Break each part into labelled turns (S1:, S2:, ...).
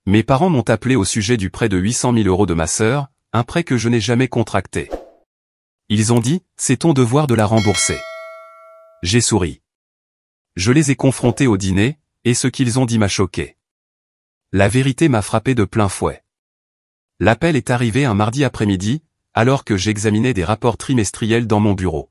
S1: Mes parents m'ont appelé au sujet du prêt de 800 000 € de ma sœur, un prêt que je n'ai jamais contracté. Ils ont dit, c'est ton devoir de la rembourser. J'ai souri. Je les ai confrontés au dîner, et ce qu'ils ont dit m'a choqué. La vérité m'a frappé de plein fouet. L'appel est arrivé un mardi après-midi, alors que j'examinais des rapports trimestriels dans mon bureau.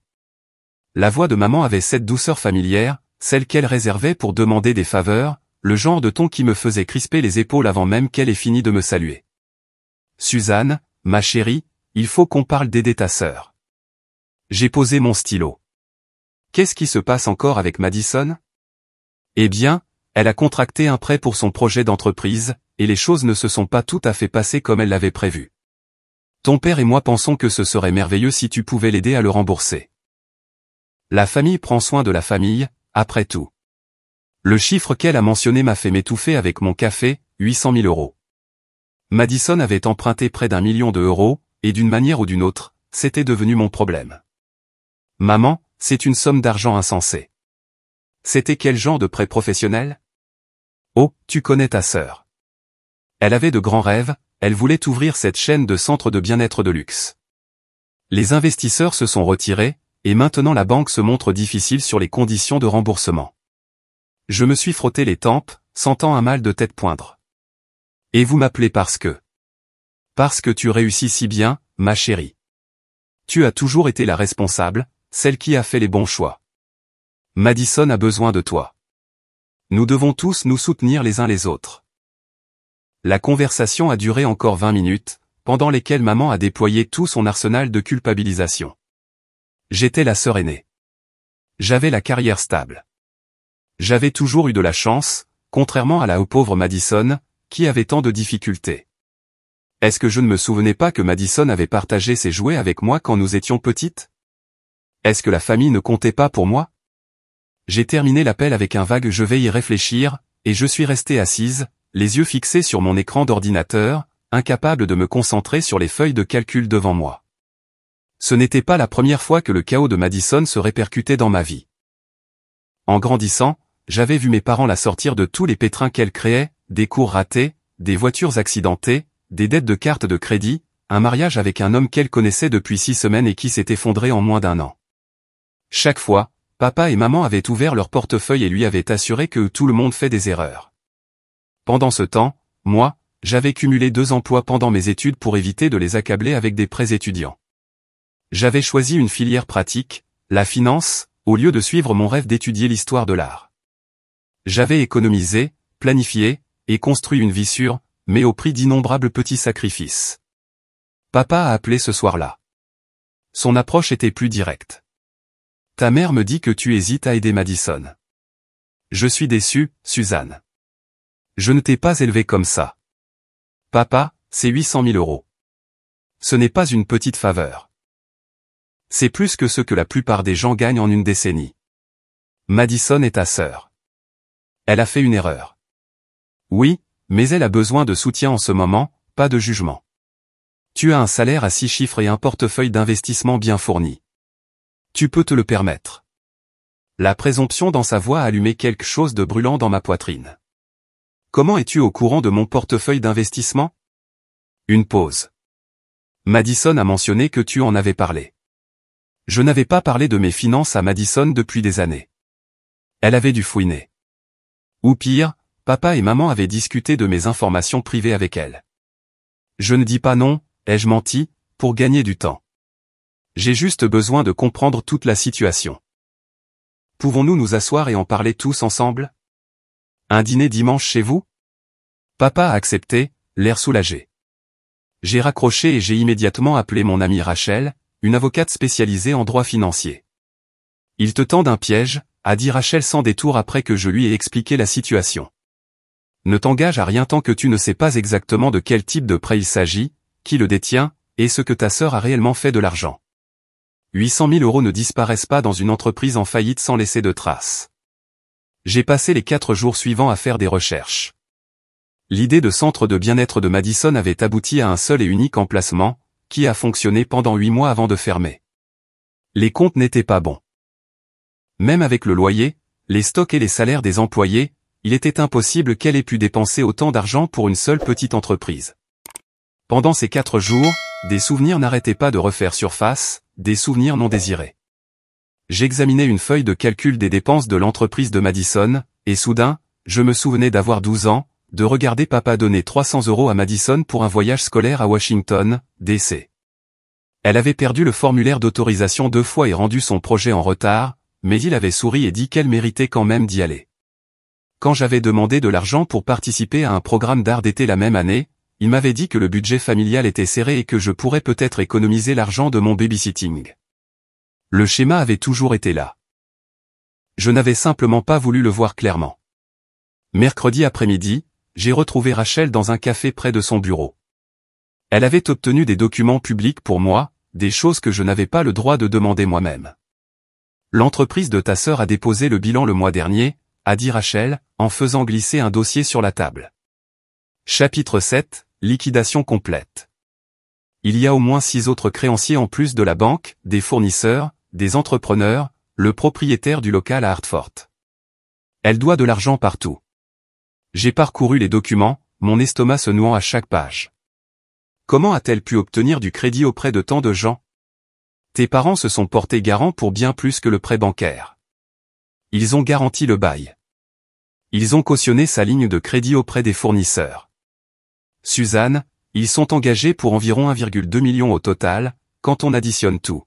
S1: La voix de maman avait cette douceur familière, celle qu'elle réservait pour demander des faveurs, le genre de ton qui me faisait crisper les épaules avant même qu'elle ait fini de me saluer. « Suzanne, ma chérie, il faut qu'on parle d'aider ta sœur. » J'ai posé mon stylo. « Qu'est-ce qui se passe encore avec Madison ? » Eh bien, elle a contracté un prêt pour son projet d'entreprise, et les choses ne se sont pas tout à fait passées comme elle l'avait prévu. Ton père et moi pensons que ce serait merveilleux si tu pouvais l'aider à le rembourser. La famille prend soin de la famille, après tout. Le chiffre qu'elle a mentionné m'a fait m'étouffer avec mon café, 800 000 €. Madison avait emprunté près d'1 million d'euros, et d'une manière ou d'une autre, c'était devenu mon problème. Maman, c'est une somme d'argent insensée. C'était quel genre de prêt professionnel ? Oh, tu connais ta sœur. Elle avait de grands rêves, elle voulait ouvrir cette chaîne de centres de bien-être de luxe. Les investisseurs se sont retirés, et maintenant la banque se montre difficile sur les conditions de remboursement. Je me suis frotté les tempes, sentant un mal de tête poindre. Et vous m'appelez parce que... Parce que tu réussis si bien, ma chérie. Tu as toujours été la responsable, celle qui a fait les bons choix. Madison a besoin de toi. Nous devons tous nous soutenir les uns les autres. La conversation a duré encore 20 minutes, pendant lesquelles maman a déployé tout son arsenal de culpabilisation. J'étais la sœur aînée. J'avais la carrière stable. J'avais toujours eu de la chance, contrairement à la pauvre Madison, qui avait tant de difficultés. Est-ce que je ne me souvenais pas que Madison avait partagé ses jouets avec moi quand nous étions petites ? Est-ce que la famille ne comptait pas pour moi ? J'ai terminé l'appel avec un vague « je vais y réfléchir », et je suis restée assise, les yeux fixés sur mon écran d'ordinateur, incapable de me concentrer sur les feuilles de calcul devant moi. Ce n'était pas la première fois que le chaos de Madison se répercutait dans ma vie. En grandissant, j'avais vu mes parents la sortir de tous les pétrins qu'elle créait, des cours ratés, des voitures accidentées, des dettes de cartes de crédit, un mariage avec un homme qu'elle connaissait depuis 6 semaines et qui s'est effondré en moins d'1 an. Chaque fois, papa et maman avaient ouvert leur portefeuille et lui avaient assuré que tout le monde fait des erreurs. Pendant ce temps, moi, j'avais cumulé 2 emplois pendant mes études pour éviter de les accabler avec des prêts étudiants. J'avais choisi une filière pratique, la finance, au lieu de suivre mon rêve d'étudier l'histoire de l'art. J'avais économisé, planifié, et construit une vie sûre, mais au prix d'innombrables petits sacrifices. Papa a appelé ce soir-là. Son approche était plus directe. Ta mère me dit que tu hésites à aider Madison. Je suis déçu, Suzanne. Je ne t'ai pas élevé comme ça. Papa, c'est 800 000 €. Ce n'est pas une petite faveur. C'est plus que ce que la plupart des gens gagnent en une décennie. Madison est ta sœur. Elle a fait une erreur. Oui, mais elle a besoin de soutien en ce moment, pas de jugement. Tu as un salaire à 6 chiffres et un portefeuille d'investissement bien fourni. Tu peux te le permettre. La présomption dans sa voix a allumé quelque chose de brûlant dans ma poitrine. Comment es-tu au courant de mon portefeuille d'investissement ? Une pause. Madison a mentionné que tu en avais parlé. Je n'avais pas parlé de mes finances à Madison depuis des années. Elle avait dû fouiner. Ou pire, papa et maman avaient discuté de mes informations privées avec elle. Je ne dis pas non, ai-je menti, pour gagner du temps. J'ai juste besoin de comprendre toute la situation. Pouvons-nous nous asseoir et en parler tous ensemble ? Un dîner dimanche chez vous ? Papa a accepté, l'air soulagé. J'ai raccroché et j'ai immédiatement appelé mon amie Rachel, une avocate spécialisée en droit financier. Ils te tendent un piège, a dit Rachel sans détour après que je lui ai expliqué la situation. Ne t'engage à rien tant que tu ne sais pas exactement de quel type de prêt il s'agit, qui le détient, et ce que ta sœur a réellement fait de l'argent. 800 000 € ne disparaissent pas dans une entreprise en faillite sans laisser de traces. J'ai passé les 4 jours suivants à faire des recherches. L'idée de centre de bien-être de Madison avait abouti à un seul et unique emplacement, qui a fonctionné pendant 8 mois avant de fermer. Les comptes n'étaient pas bons. Même avec le loyer, les stocks et les salaires des employés, il était impossible qu'elle ait pu dépenser autant d'argent pour une seule petite entreprise. Pendant ces 4 jours, des souvenirs n'arrêtaient pas de refaire surface, des souvenirs non désirés. J'examinais une feuille de calcul des dépenses de l'entreprise de Madison, et soudain, je me souvenais d'avoir 12 ans, de regarder papa donner 300 € à Madison pour un voyage scolaire à Washington, D.C. Elle avait perdu le formulaire d'autorisation 2 fois et rendu son projet en retard, mais il avait souri et dit qu'elle méritait quand même d'y aller. Quand j'avais demandé de l'argent pour participer à un programme d'art d'été la même année, il m'avait dit que le budget familial était serré et que je pourrais peut-être économiser l'argent de mon babysitting. Le schéma avait toujours été là. Je n'avais simplement pas voulu le voir clairement. Mercredi après-midi, j'ai retrouvé Rachel dans un café près de son bureau. Elle avait obtenu des documents publics pour moi, des choses que je n'avais pas le droit de demander moi-même. L'entreprise de ta sœur a déposé le bilan le mois dernier, a dit Rachel, en faisant glisser un dossier sur la table. Chapitre 7, liquidation complète. Il y a au moins 6 autres créanciers en plus de la banque, des fournisseurs, des entrepreneurs, le propriétaire du local à Hartford. Elle doit de l'argent partout. J'ai parcouru les documents, mon estomac se nouant à chaque page. Comment a-t-elle pu obtenir du crédit auprès de tant de gens? Tes parents se sont portés garants pour bien plus que le prêt bancaire. Ils ont garanti le bail. Ils ont cautionné sa ligne de crédit auprès des fournisseurs. Suzanne, ils sont engagés pour environ 1,2 million au total, quand on additionne tout.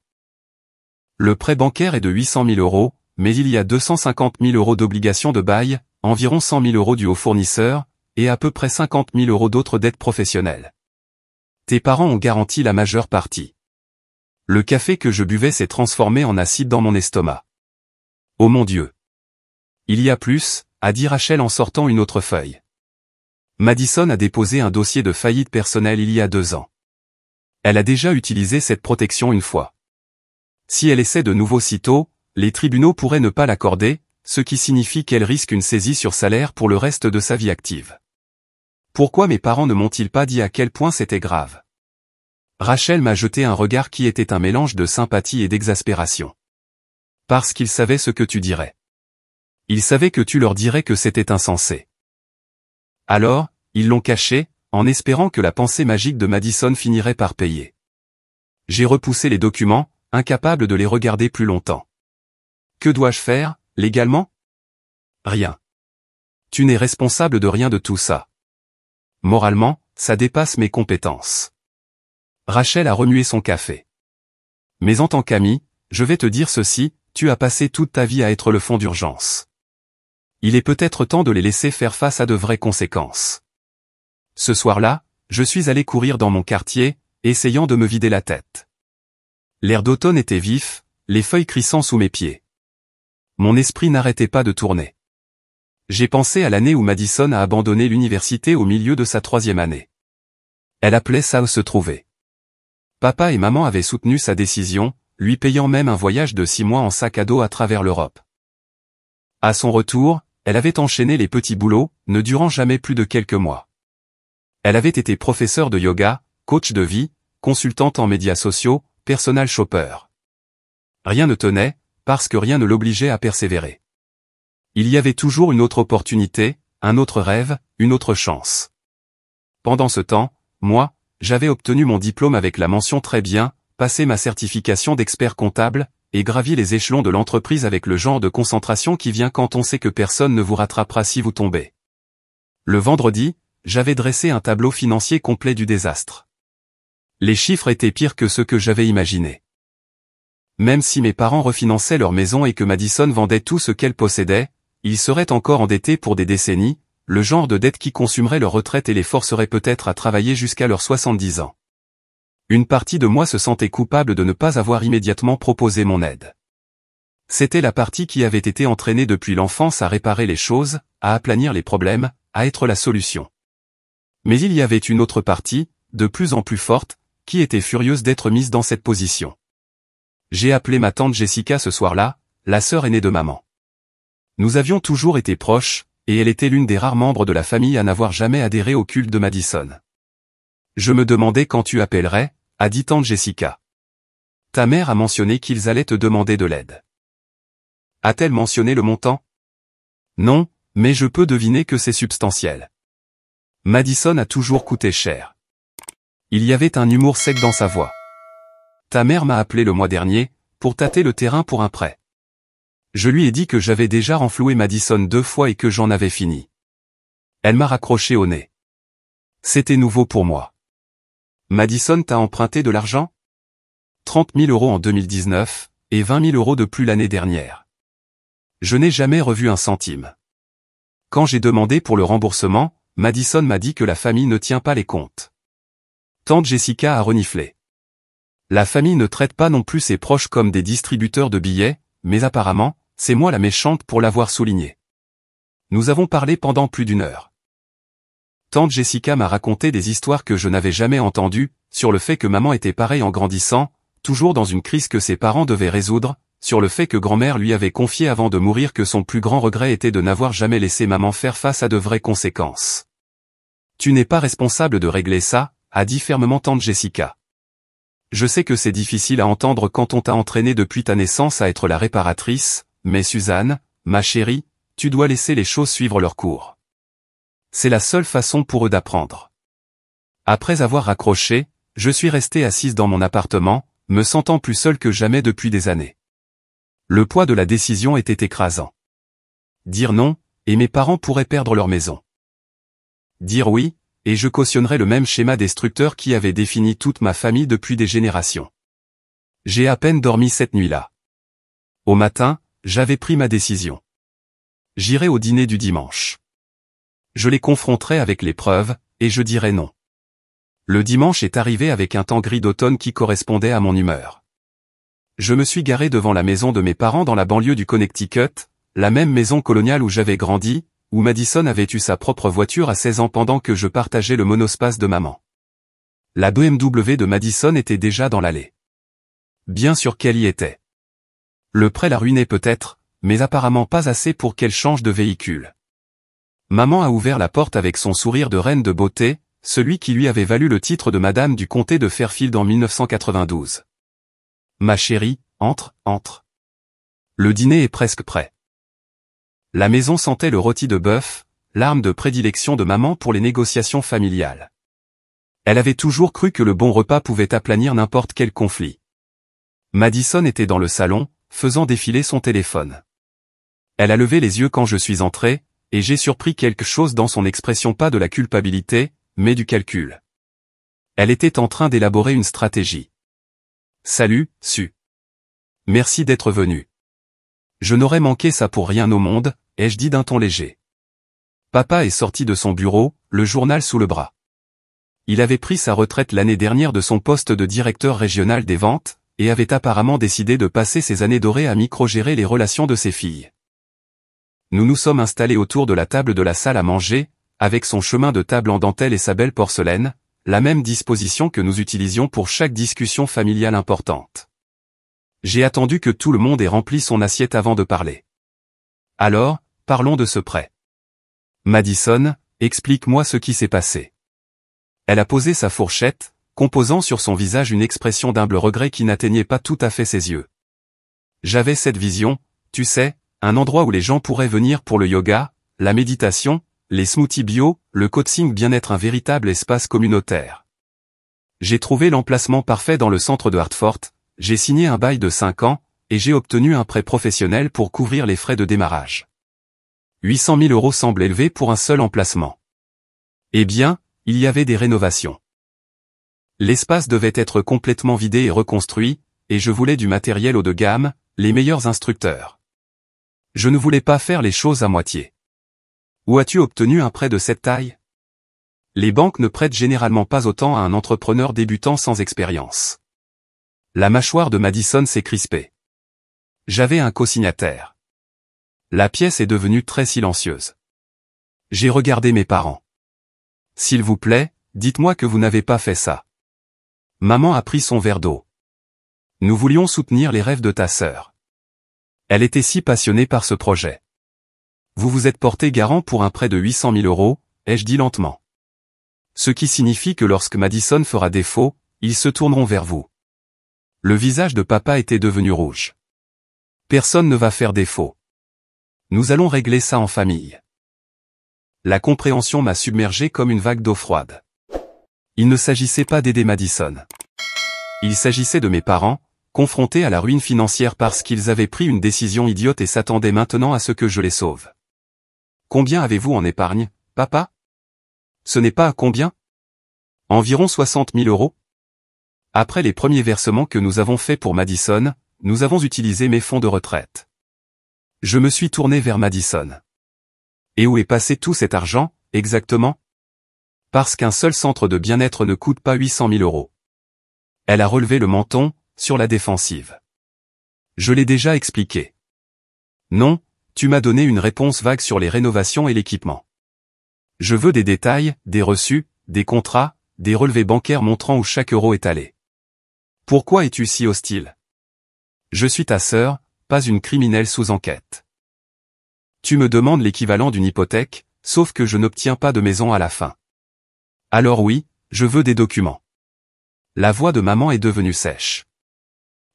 S1: Le prêt bancaire est de 800 000 €, mais il y a 250 000 € d'obligations de bail, environ 100 000 € dus aux fournisseurs, et à peu près 50 000 € d'autres dettes professionnelles. Tes parents ont garanti la majeure partie. Le café que je buvais s'est transformé en acide dans mon estomac. Oh mon Dieu! Il y a plus, a dit Rachel en sortant une autre feuille. Madison a déposé un dossier de faillite personnelle il y a 2 ans. Elle a déjà utilisé cette protection une fois. Si elle essaie de nouveau sitôt, les tribunaux pourraient ne pas l'accorder, ce qui signifie qu'elle risque une saisie sur salaire pour le reste de sa vie active. Pourquoi mes parents ne m'ont-ils pas dit à quel point c'était grave? Rachel m'a jeté un regard qui était un mélange de sympathie et d'exaspération. Parce qu'ils savaient ce que tu dirais. Ils savaient que tu leur dirais que c'était insensé. Alors, ils l'ont caché, en espérant que la pensée magique de Madison finirait par payer. J'ai repoussé les documents, incapable de les regarder plus longtemps. Que dois-je faire, légalement? Rien. Tu n'es responsable de rien de tout ça. Moralement, ça dépasse mes compétences. Rachel a remué son café. Mais en tant qu'ami, je vais te dire ceci, tu as passé toute ta vie à être le fonds d'urgence. Il est peut-être temps de les laisser faire face à de vraies conséquences. Ce soir-là, je suis allé courir dans mon quartier, essayant de me vider la tête. L'air d'automne était vif, les feuilles crissant sous mes pieds. Mon esprit n'arrêtait pas de tourner. J'ai pensé à l'année où Madison a abandonné l'université au milieu de sa 3e année. Elle appelait ça où se trouver. Papa et maman avaient soutenu sa décision, lui payant même un voyage de 6 mois en sac à dos à travers l'Europe. À son retour, elle avait enchaîné les petits boulots, ne durant jamais plus de quelques mois. Elle avait été professeure de yoga, coach de vie, consultante en médias sociaux, personal shopper. Rien ne tenait, parce que rien ne l'obligeait à persévérer. Il y avait toujours une autre opportunité, un autre rêve, une autre chance. Pendant ce temps, moi, j'avais obtenu mon diplôme avec la mention très bien, passé ma certification d'expert comptable, et gravi les échelons de l'entreprise avec le genre de concentration qui vient quand on sait que personne ne vous rattrapera si vous tombez. Le vendredi, j'avais dressé un tableau financier complet du désastre. Les chiffres étaient pires que ceux que j'avais imaginés. Même si mes parents refinançaient leur maison et que Madison vendait tout ce qu'elle possédait, ils seraient encore endettés pour des décennies, le genre de dette qui consumerait leur retraite et les forcerait peut-être à travailler jusqu'à leurs 70 ans. Une partie de moi se sentait coupable de ne pas avoir immédiatement proposé mon aide. C'était la partie qui avait été entraînée depuis l'enfance à réparer les choses, à aplanir les problèmes, à être la solution. Mais il y avait une autre partie, de plus en plus forte, qui était furieuse d'être mise dans cette position. J'ai appelé ma tante Jessica ce soir-là, la sœur aînée de maman. Nous avions toujours été proches, et elle était l'une des rares membres de la famille à n'avoir jamais adhéré au culte de Madison. Je me demandais quand tu appellerais, a dit tante Jessica. Ta mère a mentionné qu'ils allaient te demander de l'aide. A-t-elle mentionné le montant? Non, mais je peux deviner que c'est substantiel. Madison a toujours coûté cher. Il y avait un humour sec dans sa voix. Ta mère m'a appelé le mois dernier, pour tâter le terrain pour un prêt. Je lui ai dit que j'avais déjà renfloué Madison 2 fois et que j'en avais fini. Elle m'a raccroché au nez. C'était nouveau pour moi. Madison t'a emprunté de l'argent? 30 000 € en 2019, et 20 000 € de plus l'année dernière. Je n'ai jamais revu un centime. Quand j'ai demandé pour le remboursement, Madison m'a dit que la famille ne tient pas les comptes. Tante Jessica a reniflé. La famille ne traite pas non plus ses proches comme des distributeurs de billets, mais apparemment, c'est moi la méchante pour l'avoir souligné. Nous avons parlé pendant plus d'1 heure. Tante Jessica m'a raconté des histoires que je n'avais jamais entendues, sur le fait que maman était pareille en grandissant, toujours dans une crise que ses parents devaient résoudre, sur le fait que grand-mère lui avait confié avant de mourir que son plus grand regret était de n'avoir jamais laissé maman faire face à de vraies conséquences. Tu n'es pas responsable de régler ça, a dit fermement tante Jessica. Je sais que c'est difficile à entendre quand on t'a entraîné depuis ta naissance à être la réparatrice, mais Suzanne, ma chérie, tu dois laisser les choses suivre leur cours. C'est la seule façon pour eux d'apprendre. Après avoir raccroché, je suis restée assise dans mon appartement, me sentant plus seule que jamais depuis des années. Le poids de la décision était écrasant. Dire non, et mes parents pourraient perdre leur maison. Dire oui, et je cautionnerais le même schéma destructeur qui avait défini toute ma famille depuis des générations. J'ai à peine dormi cette nuit-là. Au matin, j'avais pris ma décision. J'irai au dîner du dimanche. Je les confronterai avec les preuves, et je dirai non. Le dimanche est arrivé avec un temps gris d'automne qui correspondait à mon humeur. Je me suis garé devant la maison de mes parents dans la banlieue du Connecticut, la même maison coloniale où j'avais grandi, où Madison avait eu sa propre voiture à 16 ans pendant que je partageais le monospace de maman. La BMW de Madison était déjà dans l'allée. Bien sûr qu'elle y était. Le prêt la ruinait peut-être, mais apparemment pas assez pour qu'elle change de véhicule. Maman a ouvert la porte avec son sourire de reine de beauté, celui qui lui avait valu le titre de Madame du comté de Fairfield en 1992. Ma chérie, entre, entre. Le dîner est presque prêt. La maison sentait le rôti de bœuf, l'arme de prédilection de maman pour les négociations familiales. Elle avait toujours cru que le bon repas pouvait aplanir n'importe quel conflit. Madison était dans le salon, faisant défiler son téléphone. Elle a levé les yeux quand je suis entré, et j'ai surpris quelque chose dans son expression, pas de la culpabilité, mais du calcul. Elle était en train d'élaborer une stratégie. Salut, Sue. Merci d'être venu. Je n'aurais manqué ça pour rien au monde, ai-je dit d'un ton léger. Papa est sorti de son bureau, le journal sous le bras. Il avait pris sa retraite l'année dernière de son poste de directeur régional des ventes, et avait apparemment décidé de passer ses années dorées à micro-gérer les relations de ses filles. Nous nous sommes installés autour de la table de la salle à manger, avec son chemin de table en dentelle et sa belle porcelaine, la même disposition que nous utilisions pour chaque discussion familiale importante. J'ai attendu que tout le monde ait rempli son assiette avant de parler. Alors, parlons de ce prêt. Madison, explique-moi ce qui s'est passé. Elle a posé sa fourchette, composant sur son visage une expression d'humble regret qui n'atteignait pas tout à fait ses yeux. J'avais cette vision, tu sais, un endroit où les gens pourraient venir pour le yoga, la méditation, les smoothies bio, le coaching, bien-être, un véritable espace communautaire. J'ai trouvé l'emplacement parfait dans le centre de Hartford, j'ai signé un bail de 5 ans, et j'ai obtenu un prêt professionnel pour couvrir les frais de démarrage. 800 000 € semble élevé pour un seul emplacement. Eh bien, il y avait des rénovations. L'espace devait être complètement vidé et reconstruit, et je voulais du matériel haut de gamme, les meilleurs instructeurs. Je ne voulais pas faire les choses à moitié. Où as-tu obtenu un prêt de cette taille? Les banques ne prêtent généralement pas autant à un entrepreneur débutant sans expérience. La mâchoire de Madison s'est crispée. J'avais un co-signataire. La pièce est devenue très silencieuse. J'ai regardé mes parents. S'il vous plaît, dites-moi que vous n'avez pas fait ça. Maman a pris son verre d'eau. Nous voulions soutenir les rêves de ta sœur. Elle était si passionnée par ce projet. Vous vous êtes porté garant pour un prêt de 800 000 €, ai-je dit lentement. Ce qui signifie que lorsque Madison fera défaut, ils se tourneront vers vous. Le visage de papa était devenu rouge. Personne ne va faire défaut. Nous allons régler ça en famille. La compréhension m'a submergé comme une vague d'eau froide. Il ne s'agissait pas d'aider Madison. Il s'agissait de mes parents, confrontés à la ruine financière parce qu'ils avaient pris une décision idiote et s'attendaient maintenant à ce que je les sauve. Combien avez-vous en épargne, papa? Ce n'est pas à combien? Environ 60 000 euros. Après les premiers versements que nous avons faits pour Madison, nous avons utilisé mes fonds de retraite. Je me suis tourné vers Madison. Et où est passé tout cet argent, exactement? Parce qu'un seul centre de bien-être ne coûte pas 800 000 euros. Elle a relevé le menton, sur la défensive. Je l'ai déjà expliqué. Non, tu m'as donné une réponse vague sur les rénovations et l'équipement. Je veux des détails, des reçus, des contrats, des relevés bancaires montrant où chaque euro est allé. Pourquoi es-tu si hostile? Je suis ta sœur, pas une criminelle sous enquête. Tu me demandes l'équivalent d'une hypothèque, sauf que je n'obtiens pas de maison à la fin. Alors oui, je veux des documents. La voix de maman est devenue sèche.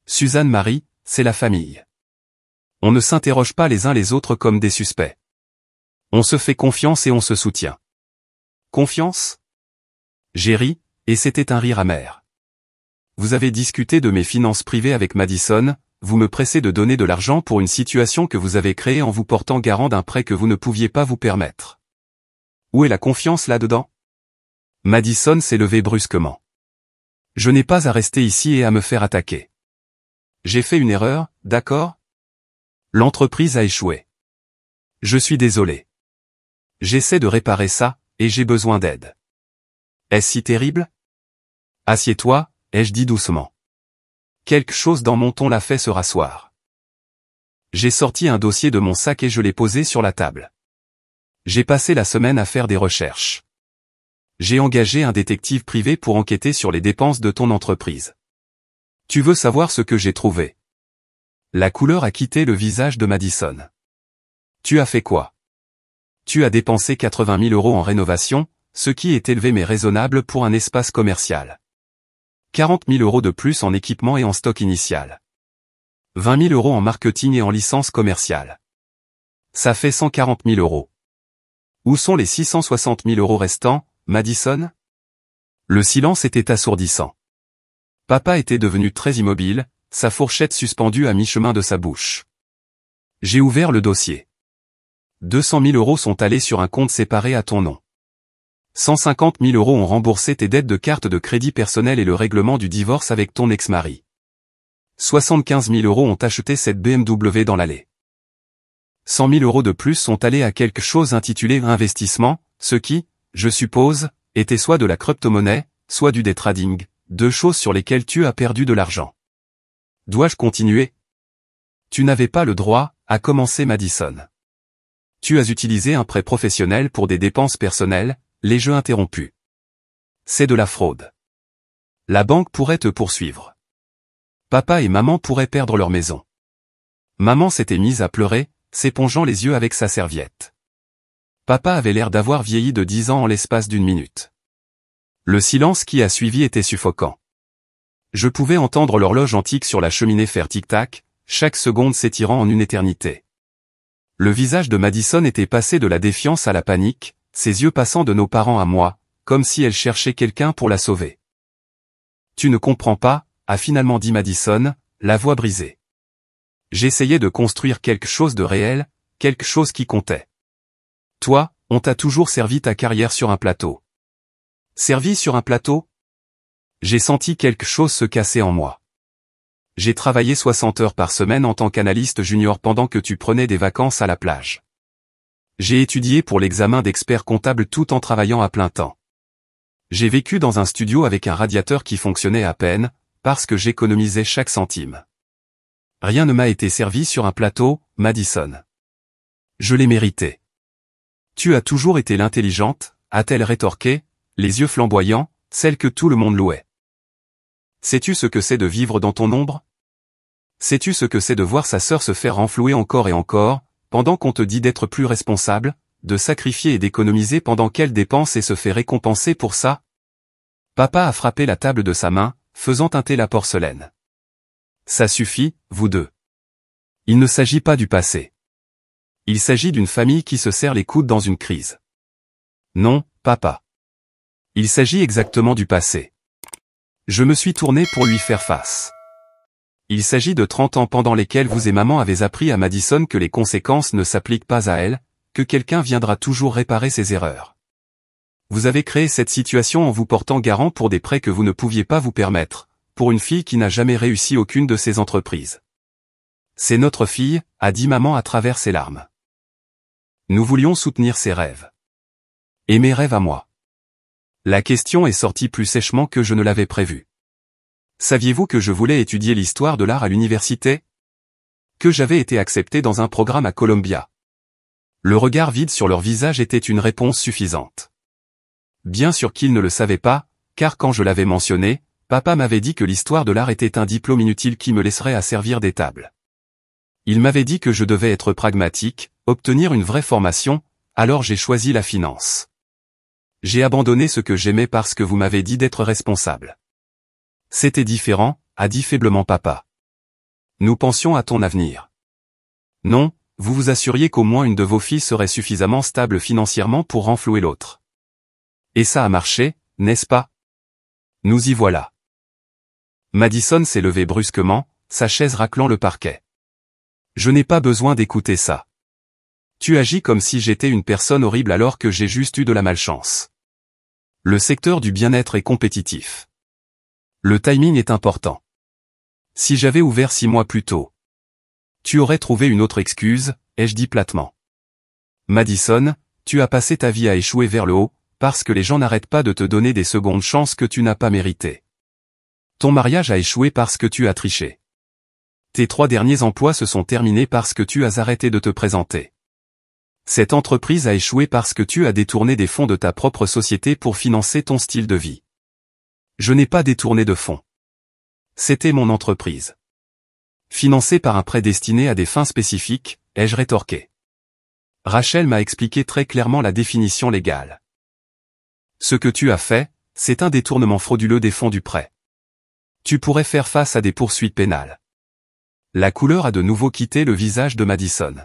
S1: Suzanne Marie, c'est la famille. On ne s'interroge pas les uns les autres comme des suspects. On se fait confiance et on se soutient. Confiance? J'ai ri, et c'était un rire amer. Vous avez discuté de mes finances privées avec Madison, vous me pressez de donner de l'argent pour une situation que vous avez créée en vous portant garant d'un prêt que vous ne pouviez pas vous permettre. Où est la confiance là-dedans? Madison s'est levée brusquement. Je n'ai pas à rester ici et à me faire attaquer. J'ai fait une erreur, d'accord? L'entreprise a échoué. Je suis désolé. J'essaie de réparer ça, et j'ai besoin d'aide. Est-ce si terrible? Assieds-toi, ai-je dit doucement. Quelque chose dans mon ton l'a fait se rasseoir. J'ai sorti un dossier de mon sac et je l'ai posé sur la table. J'ai passé la semaine à faire des recherches. J'ai engagé un détective privé pour enquêter sur les dépenses de ton entreprise. Tu veux savoir ce que j'ai trouvé? La couleur a quitté le visage de Madison. Tu as fait quoi? Tu as dépensé 80 000 euros en rénovation, ce qui est élevé mais raisonnable pour un espace commercial. 40 000 euros de plus en équipement et en stock initial. 20 000 euros en marketing et en licence commerciale. Ça fait 140 000 euros. Où sont les 660 000 euros restants, Madison? Le silence était assourdissant. Papa était devenu très immobile, sa fourchette suspendue à mi-chemin de sa bouche. J'ai ouvert le dossier. 200 000 euros sont allés sur un compte séparé à ton nom. 150 000 euros ont remboursé tes dettes de carte de crédit personnel et le règlement du divorce avec ton ex-mari. 75 000 euros ont acheté cette BMW dans l'allée. 100 000 euros de plus sont allés à quelque chose intitulé investissement, ce qui, je suppose, était soit de la crypto-monnaie, soit du day trading, deux choses sur lesquelles tu as perdu de l'argent. Dois-je continuer? Tu n'avais pas le droit, a commencé Madison. Tu as utilisé un prêt professionnel pour des dépenses personnelles, les jeux interrompus. C'est de la fraude. La banque pourrait te poursuivre. Papa et maman pourraient perdre leur maison. Maman s'était mise à pleurer, s'épongeant les yeux avec sa serviette. Papa avait l'air d'avoir vieilli de 10 ans en l'espace d'une minute. Le silence qui a suivi était suffocant. Je pouvais entendre l'horloge antique sur la cheminée faire tic-tac, chaque seconde s'étirant en une éternité. Le visage de Madison était passé de la défiance à la panique, ses yeux passant de nos parents à moi, comme si elle cherchait quelqu'un pour la sauver. Tu ne comprends pas, a finalement dit Madison, la voix brisée. J'essayais de construire quelque chose de réel, quelque chose qui comptait. Toi, on t'a toujours servi ta carrière sur un plateau. Servi sur un plateau? J'ai senti quelque chose se casser en moi. J'ai travaillé 60 heures par semaine en tant qu'analyste junior pendant que tu prenais des vacances à la plage. J'ai étudié pour l'examen d'expert comptable tout en travaillant à plein temps. J'ai vécu dans un studio avec un radiateur qui fonctionnait à peine, parce que j'économisais chaque centime. Rien ne m'a été servi sur un plateau, Madison. Je l'ai mérité. Tu as toujours été l'intelligente, a-t-elle rétorqué, les yeux flamboyants, celle que tout le monde louait. Sais-tu ce que c'est de vivre dans ton ombre? Sais-tu ce que c'est de voir sa sœur se faire renflouer encore et encore, pendant qu'on te dit d'être plus responsable, de sacrifier et d'économiser pendant qu'elle dépense et se fait récompenser pour ça? Papa a frappé la table de sa main, faisant teinter la porcelaine. Ça suffit, vous deux. Il ne s'agit pas du passé. Il s'agit d'une famille qui se serre les coudes dans une crise. Non, papa. Il s'agit exactement du passé. Je me suis tourné pour lui faire face. Il s'agit de 30 ans pendant lesquels vous et maman avez appris à Madison que les conséquences ne s'appliquent pas à elle, que quelqu'un viendra toujours réparer ses erreurs. Vous avez créé cette situation en vous portant garant pour des prêts que vous ne pouviez pas vous permettre, pour une fille qui n'a jamais réussi aucune de ses entreprises. C'est notre fille, a dit maman à travers ses larmes. Nous voulions soutenir ses rêves. Et mes rêves à moi. La question est sortie plus sèchement que je ne l'avais prévu. Saviez-vous que je voulais étudier l'histoire de l'art à l'université? Que j'avais été accepté dans un programme à Columbia? Le regard vide sur leur visage était une réponse suffisante. Bien sûr qu'ils ne le savaient pas, car quand je l'avais mentionné, papa m'avait dit que l'histoire de l'art était un diplôme inutile qui me laisserait à servir d'étable. Il m'avait dit que je devais être pragmatique, obtenir une vraie formation, alors j'ai choisi la finance. J'ai abandonné ce que j'aimais parce que vous m'avez dit d'être responsable. C'était différent, a dit faiblement papa. Nous pensions à ton avenir. Non, vous vous assuriez qu'au moins une de vos filles serait suffisamment stable financièrement pour renflouer l'autre. Et ça a marché, n'est-ce pas? Nous y voilà. Madison s'est levée brusquement, sa chaise raclant le parquet. Je n'ai pas besoin d'écouter ça. Tu agis comme si j'étais une personne horrible alors que j'ai juste eu de la malchance. Le secteur du bien-être est compétitif. Le timing est important. Si j'avais ouvert 6 mois plus tôt, tu aurais trouvé une autre excuse, ai-je dit platement. Madison, tu as passé ta vie à échouer vers le haut, parce que les gens n'arrêtent pas de te donner des secondes chances que tu n'as pas méritées. Ton mariage a échoué parce que tu as triché. Tes 3 derniers emplois se sont terminés parce que tu as arrêté de te présenter. Cette entreprise a échoué parce que tu as détourné des fonds de ta propre société pour financer ton style de vie. Je n'ai pas détourné de fonds. C'était mon entreprise. Financée par un prêt destiné à des fins spécifiques, ai-je rétorqué. Rachel m'a expliqué très clairement la définition légale. Ce que tu as fait, c'est un détournement frauduleux des fonds du prêt. Tu pourrais faire face à des poursuites pénales. La couleur a de nouveau quitté le visage de Madison.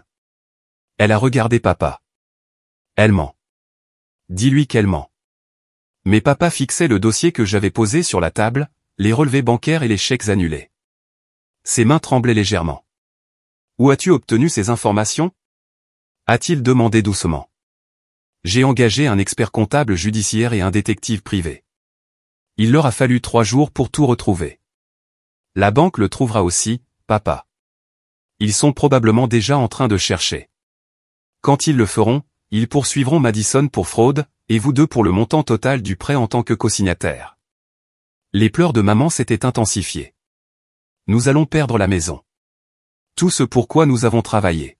S1: Elle a regardé papa. Elle ment. Dis-lui qu'elle ment. Mais papa fixait le dossier que j'avais posé sur la table, les relevés bancaires et les chèques annulés. Ses mains tremblaient légèrement. Où as-tu obtenu ces informations? A-t-il demandé doucement. J'ai engagé un expert comptable judiciaire et un détective privé. Il leur a fallu 3 jours pour tout retrouver. La banque le trouvera aussi, papa. Ils sont probablement déjà en train de chercher. Quand ils le feront, ils poursuivront Madison pour fraude, et vous deux pour le montant total du prêt en tant que co-signataire. Les pleurs de maman s'étaient intensifiés. Nous allons perdre la maison. Tout ce pourquoi nous avons travaillé.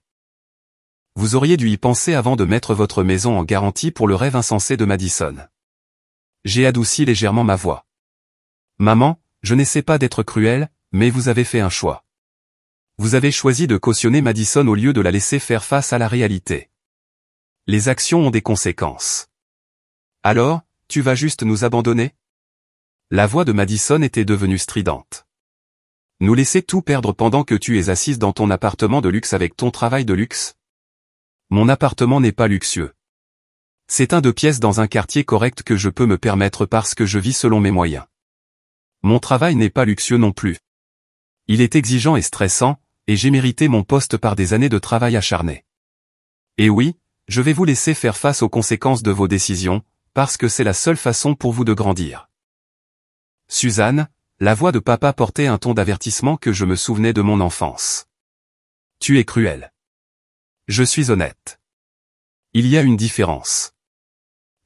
S1: Vous auriez dû y penser avant de mettre votre maison en garantie pour le rêve insensé de Madison. J'ai adouci légèrement ma voix. Maman, je n'essaie pas d'être cruel, mais vous avez fait un choix. Vous avez choisi de cautionner Madison au lieu de la laisser faire face à la réalité. Les actions ont des conséquences. Alors, tu vas juste nous abandonner? La voix de Madison était devenue stridente. Nous laisser tout perdre pendant que tu es assise dans ton appartement de luxe avec ton travail de luxe? Mon appartement n'est pas luxueux. C'est un 2 pièces dans un quartier correct que je peux me permettre parce que je vis selon mes moyens. Mon travail n'est pas luxueux non plus. Il est exigeant et stressant, et j'ai mérité mon poste par des années de travail acharné. Et oui, je vais vous laisser faire face aux conséquences de vos décisions, parce que c'est la seule façon pour vous de grandir. Suzanne, la voix de papa portait un ton d'avertissement que je me souvenais de mon enfance. Tu es cruel. Je suis honnête. Il y a une différence.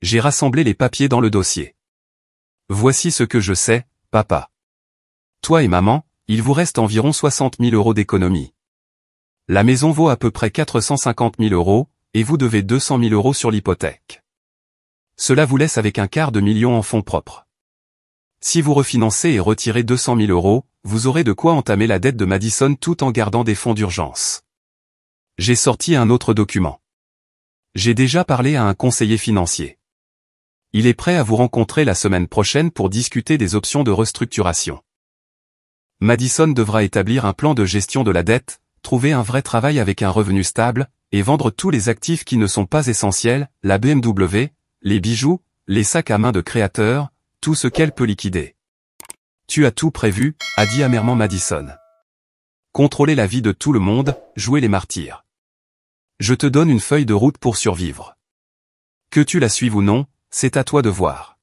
S1: J'ai rassemblé les papiers dans le dossier. Voici ce que je sais, papa. Toi et maman, il vous reste environ 60 000 € d'économie. La maison vaut à peu près 450 000 €, et vous devez 200 000 € sur l'hypothèque. Cela vous laisse avec un quart de million en fonds propres. Si vous refinancez et retirez 200 000 €, vous aurez de quoi entamer la dette de Madison tout en gardant des fonds d'urgence. J'ai sorti un autre document. J'ai déjà parlé à un conseiller financier. Il est prêt à vous rencontrer la semaine prochaine pour discuter des options de restructuration. Madison devra établir un plan de gestion de la dette, trouver un vrai travail avec un revenu stable, et vendre tous les actifs qui ne sont pas essentiels, la BMW, les bijoux, les sacs à main de créateurs, tout ce qu'elle peut liquider. Tu as tout prévu, a dit amèrement Madison. Contrôler la vie de tout le monde, jouer les martyrs. Je te donne une feuille de route pour survivre. Que tu la suives ou non, c'est à toi de voir.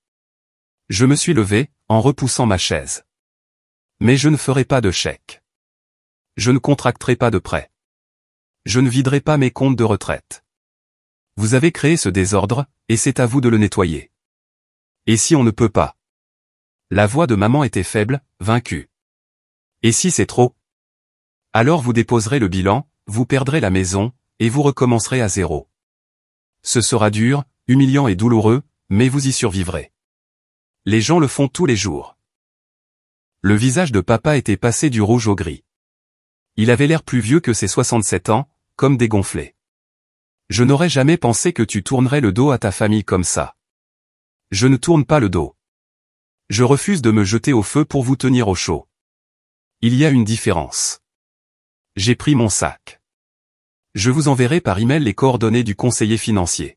S1: Je me suis levé, en repoussant ma chaise. Mais je ne ferai pas de chèque. Je ne contracterai pas de prêt. Je ne viderai pas mes comptes de retraite. Vous avez créé ce désordre, et c'est à vous de le nettoyer. Et si on ne peut pas? La voix de maman était faible, vaincue. Et si c'est trop? Alors vous déposerez le bilan, vous perdrez la maison, et vous recommencerez à zéro. Ce sera dur, humiliant et douloureux, mais vous y survivrez. Les gens le font tous les jours. Le visage de papa était passé du rouge au gris. Il avait l'air plus vieux que ses 67 ans, comme dégonflé. Je n'aurais jamais pensé que tu tournerais le dos à ta famille comme ça. Je ne tourne pas le dos. Je refuse de me jeter au feu pour vous tenir au chaud. Il y a une différence. J'ai pris mon sac. Je vous enverrai par email les coordonnées du conseiller financier.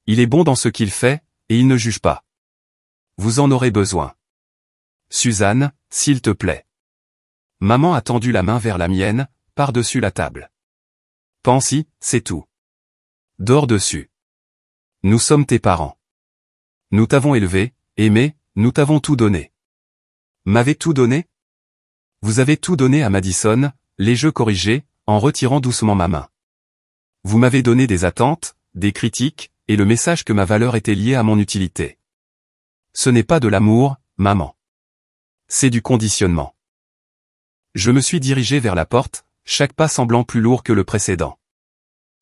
S1: Il est bon dans ce qu'il fait, et il ne juge pas. Vous en aurez besoin. Suzanne, s'il te plaît. Maman a tendu la main vers la mienne, par-dessus la table. Pense-y, c'est tout. Dors dessus. Nous sommes tes parents. Nous t'avons élevé, aimé, nous t'avons tout donné. M'avez tout donné? Vous avez tout donné à Madison, les jeux corrigés, en retirant doucement ma main. Vous m'avez donné des attentes, des critiques, et le message que ma valeur était liée à mon utilité. Ce n'est pas de l'amour, maman. C'est du conditionnement. Je me suis dirigé vers la porte, chaque pas semblant plus lourd que le précédent.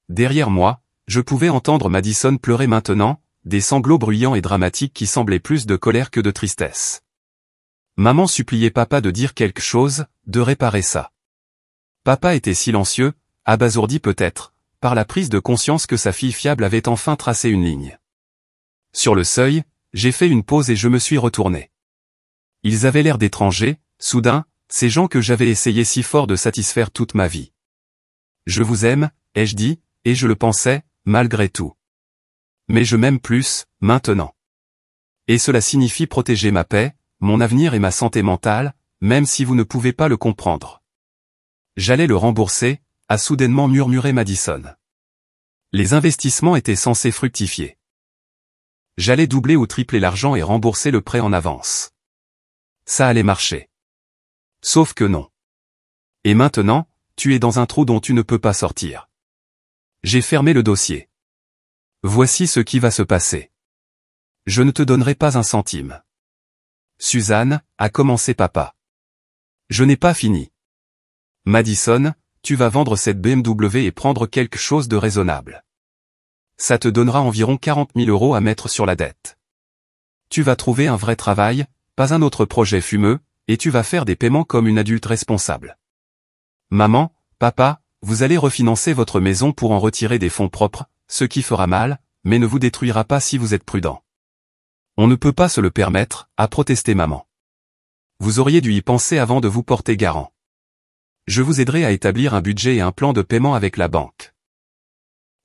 S1: Derrière moi, je pouvais entendre Madison pleurer maintenant, des sanglots bruyants et dramatiques qui semblaient plus de colère que de tristesse. Maman suppliait papa de dire quelque chose, de réparer ça. Papa était silencieux, abasourdi peut-être, par la prise de conscience que sa fille fiable avait enfin tracé une ligne. Sur le seuil, j'ai fait une pause et je me suis retourné. Ils avaient l'air d'étrangers, soudain, ces gens que j'avais essayé si fort de satisfaire toute ma vie. Je vous aime, ai-je dit, et je le pensais, malgré tout. Mais je m'aime plus, maintenant. Et cela signifie protéger ma paix, mon avenir et ma santé mentale, même si vous ne pouvez pas le comprendre. J'allais le rembourser, a soudainement murmuré Madison. Les investissements étaient censés fructifier. J'allais doubler ou tripler l'argent et rembourser le prêt en avance. Ça allait marcher. Sauf que non. Et maintenant, tu es dans un trou dont tu ne peux pas sortir. J'ai fermé le dossier. Voici ce qui va se passer. Je ne te donnerai pas un centime. Suzanne, a commencé papa. Je n'ai pas fini. Madison, tu vas vendre cette BMW et prendre quelque chose de raisonnable. Ça te donnera environ 40 000 € à mettre sur la dette. Tu vas trouver un vrai travail, pas un autre projet fumeux, et tu vas faire des paiements comme une adulte responsable. Maman, papa, vous allez refinancer votre maison pour en retirer des fonds propres, ce qui fera mal, mais ne vous détruira pas si vous êtes prudent. On ne peut pas se le permettre, a protesté maman. Vous auriez dû y penser avant de vous porter garant. Je vous aiderai à établir un budget et un plan de paiement avec la banque.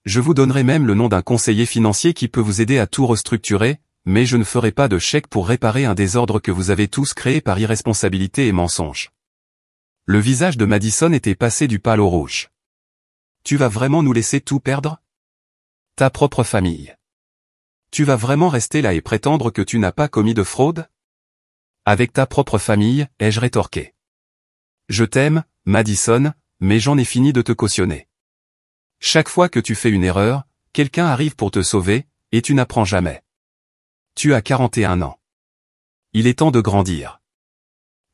S1: Je vous donnerai même le nom d'un conseiller financier qui peut vous aider à tout restructurer, mais je ne ferai pas de chèque pour réparer un désordre que vous avez tous créé par irresponsabilité et mensonge. Le visage de Madison était passé du pâle au rouge. Tu vas vraiment nous laisser tout perdre? Ta propre famille. Tu vas vraiment rester là et prétendre que tu n'as pas commis de fraude? Avec ta propre famille, ai-je rétorqué. Je t'aime, Madison, mais j'en ai fini de te cautionner. Chaque fois que tu fais une erreur, quelqu'un arrive pour te sauver, et tu n'apprends jamais. Tu as 41 ans. Il est temps de grandir.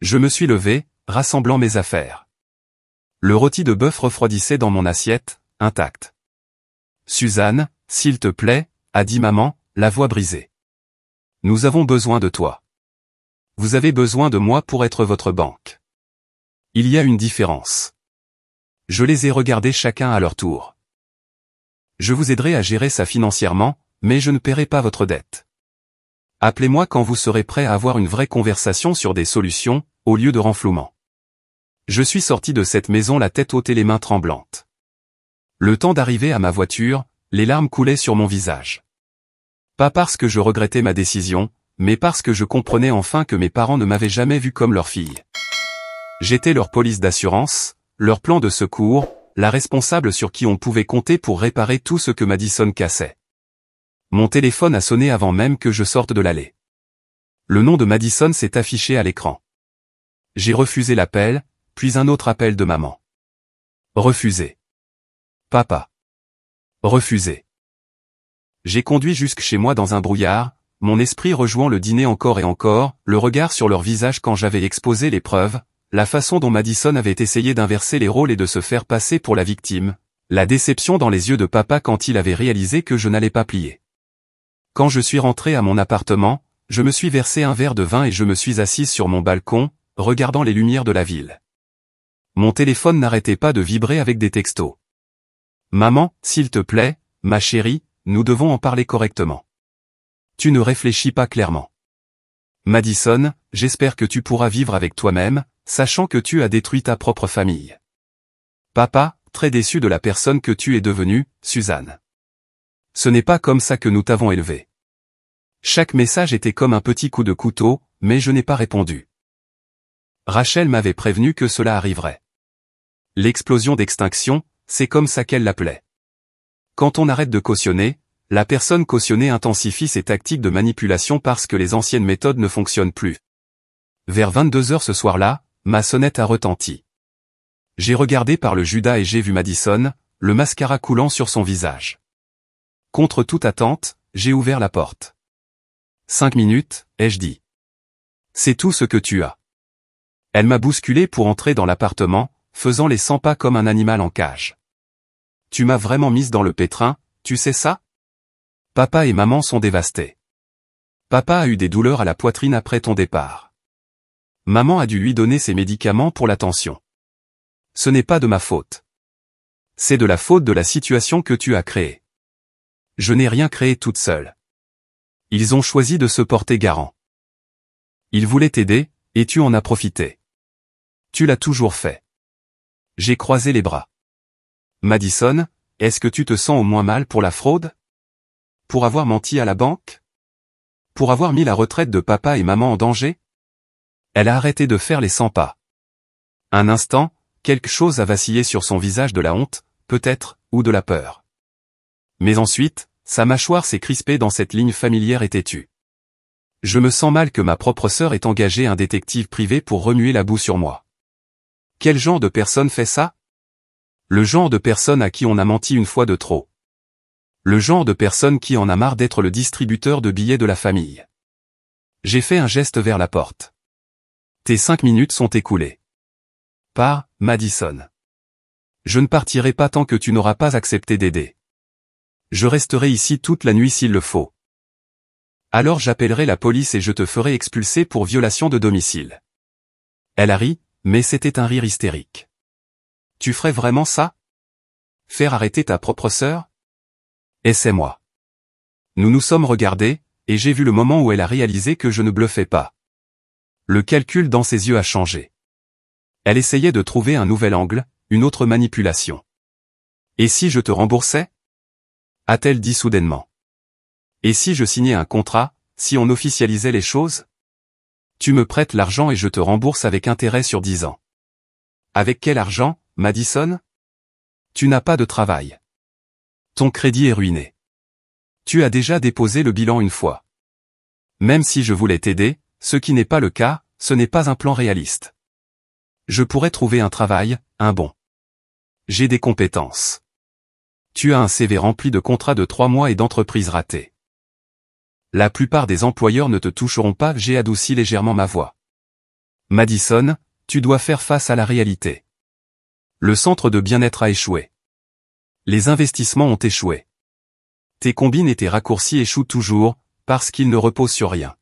S1: Je me suis levé, rassemblant mes affaires. Le rôti de bœuf refroidissait dans mon assiette, intact. Suzanne, s'il te plaît, a dit maman, la voix brisée. Nous avons besoin de toi. Vous avez besoin de moi pour être votre banque. Il y a une différence. Je les ai regardés chacun à leur tour. Je vous aiderai à gérer ça financièrement, mais je ne paierai pas votre dette. Appelez-moi quand vous serez prêt à avoir une vraie conversation sur des solutions, au lieu de renflouement. Je suis sorti de cette maison la tête haute et les mains tremblantes. Le temps d'arriver à ma voiture, les larmes coulaient sur mon visage. Pas parce que je regrettais ma décision, mais parce que je comprenais enfin que mes parents ne m'avaient jamais vu comme leur fille. J'étais leur police d'assurance, leur plan de secours, la responsable sur qui on pouvait compter pour réparer tout ce que Madison cassait. Mon téléphone a sonné avant même que je sorte de l'allée. Le nom de Madison s'est affiché à l'écran. J'ai refusé l'appel, puis un autre appel de maman. Refusé. Papa. Refusé. J'ai conduit jusque chez moi dans un brouillard, mon esprit rejouant le dîner encore et encore, le regard sur leur visage quand j'avais exposé les preuves, la façon dont Madison avait essayé d'inverser les rôles et de se faire passer pour la victime, la déception dans les yeux de papa quand il avait réalisé que je n'allais pas plier. Quand je suis rentré à mon appartement, je me suis versé un verre de vin et je me suis assise sur mon balcon, regardant les lumières de la ville. Mon téléphone n'arrêtait pas de vibrer avec des textos. Maman, s'il te plaît, ma chérie, nous devons en parler correctement. Tu ne réfléchis pas clairement. Madison, j'espère que tu pourras vivre avec toi-même, sachant que tu as détruit ta propre famille. Papa, très déçu de la personne que tu es devenue, Suzanne. Ce n'est pas comme ça que nous t'avons élevé. Chaque message était comme un petit coup de couteau, mais je n'ai pas répondu. Rachel m'avait prévenu que cela arriverait. L'explosion d'extinction, c'est comme ça qu'elle l'appelait. Quand on arrête de cautionner, la personne cautionnée intensifie ses tactiques de manipulation parce que les anciennes méthodes ne fonctionnent plus. Vers 22h ce soir-là, ma sonnette a retenti. J'ai regardé par le Judas et j'ai vu Madison, le mascara coulant sur son visage. Contre toute attente, j'ai ouvert la porte. 5 minutes, ai-je dit. C'est tout ce que tu as. Elle m'a bousculé pour entrer dans l'appartement, faisant les 100 pas comme un animal en cage. Tu m'as vraiment mise dans le pétrin, tu sais ça? Papa et maman sont dévastés. Papa a eu des douleurs à la poitrine après ton départ. Maman a dû lui donner ses médicaments pour la tension. Ce n'est pas de ma faute. C'est de la faute de la situation que tu as créée. Je n'ai rien créé toute seule. Ils ont choisi de se porter garant. Ils voulaient t'aider, et tu en as profité. Tu l'as toujours fait. J'ai croisé les bras. Madison, est-ce que tu te sens au moins mal pour la fraude? Pour avoir menti à la banque? Pour avoir mis la retraite de papa et maman en danger? Elle a arrêté de faire les 100 pas. Un instant, quelque chose a vacillé sur son visage, de la honte, peut-être, ou de la peur. Mais ensuite, sa mâchoire s'est crispée dans cette ligne familière et têtue. Je me sens mal que ma propre sœur ait engagé un détective privé pour remuer la boue sur moi. Quel genre de personne fait ça? Le genre de personne à qui on a menti une fois de trop. Le genre de personne qui en a marre d'être le distributeur de billets de la famille. J'ai fait un geste vers la porte. Tes 5 minutes sont écoulées. Pars, Madison. Je ne partirai pas tant que tu n'auras pas accepté d'aider. Je resterai ici toute la nuit s'il le faut. Alors j'appellerai la police et je te ferai expulser pour violation de domicile. Elle a ri, mais c'était un rire hystérique. Tu ferais vraiment ça? Faire arrêter ta propre sœur? Essaie-moi. Nous nous sommes regardés, et j'ai vu le moment où elle a réalisé que je ne bluffais pas. Le calcul dans ses yeux a changé. Elle essayait de trouver un nouvel angle, une autre manipulation. Et si je te remboursais? A-t-elle dit soudainement. Et si je signais un contrat, si on officialisait les choses? Tu me prêtes l'argent et je te rembourse avec intérêt sur 10 ans. Avec quel argent, Madison? Tu n'as pas de travail. Ton crédit est ruiné. Tu as déjà déposé le bilan une fois. Même si je voulais t'aider, ce qui n'est pas le cas, ce n'est pas un plan réaliste. Je pourrais trouver un travail, un bon. J'ai des compétences. Tu as un CV rempli de contrats de 3 mois et d'entreprises ratées. La plupart des employeurs ne te toucheront pas, j'ai adouci légèrement ma voix. Madison, tu dois faire face à la réalité. Le centre de bien-être a échoué. Les investissements ont échoué. Tes combines et tes raccourcis échouent toujours, parce qu'ils ne reposent sur rien.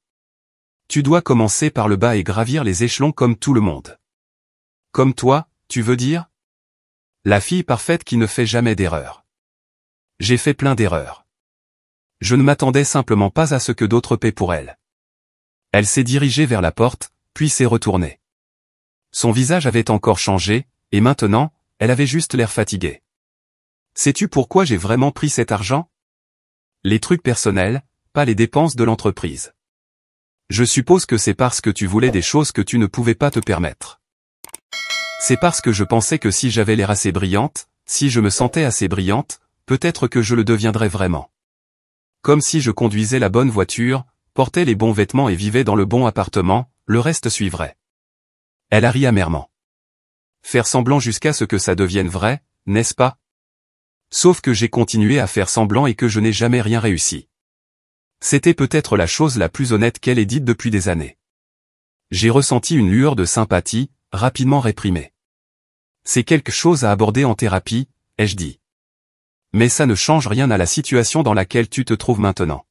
S1: Tu dois commencer par le bas et gravir les échelons comme tout le monde. Comme toi, tu veux dire? La fille parfaite qui ne fait jamais d'erreur. J'ai fait plein d'erreurs. Je ne m'attendais simplement pas à ce que d'autres paient pour elle. Elle s'est dirigée vers la porte, puis s'est retournée. Son visage avait encore changé, et maintenant, elle avait juste l'air fatiguée. Sais-tu pourquoi j'ai vraiment pris cet argent? Les trucs personnels, pas les dépenses de l'entreprise. Je suppose que c'est parce que tu voulais des choses que tu ne pouvais pas te permettre. C'est parce que je pensais que si j'avais l'air assez brillante, si je me sentais assez brillante, peut-être que je le deviendrais vraiment. Comme si je conduisais la bonne voiture, portais les bons vêtements et vivais dans le bon appartement, le reste suivrait. Elle a ri amèrement. Faire semblant jusqu'à ce que ça devienne vrai, n'est-ce pas? Sauf que j'ai continué à faire semblant et que je n'ai jamais rien réussi. C'était peut-être la chose la plus honnête qu'elle ait dite depuis des années. J'ai ressenti une lueur de sympathie, rapidement réprimée. C'est quelque chose à aborder en thérapie, ai-je dit. Mais ça ne change rien à la situation dans laquelle tu te trouves maintenant.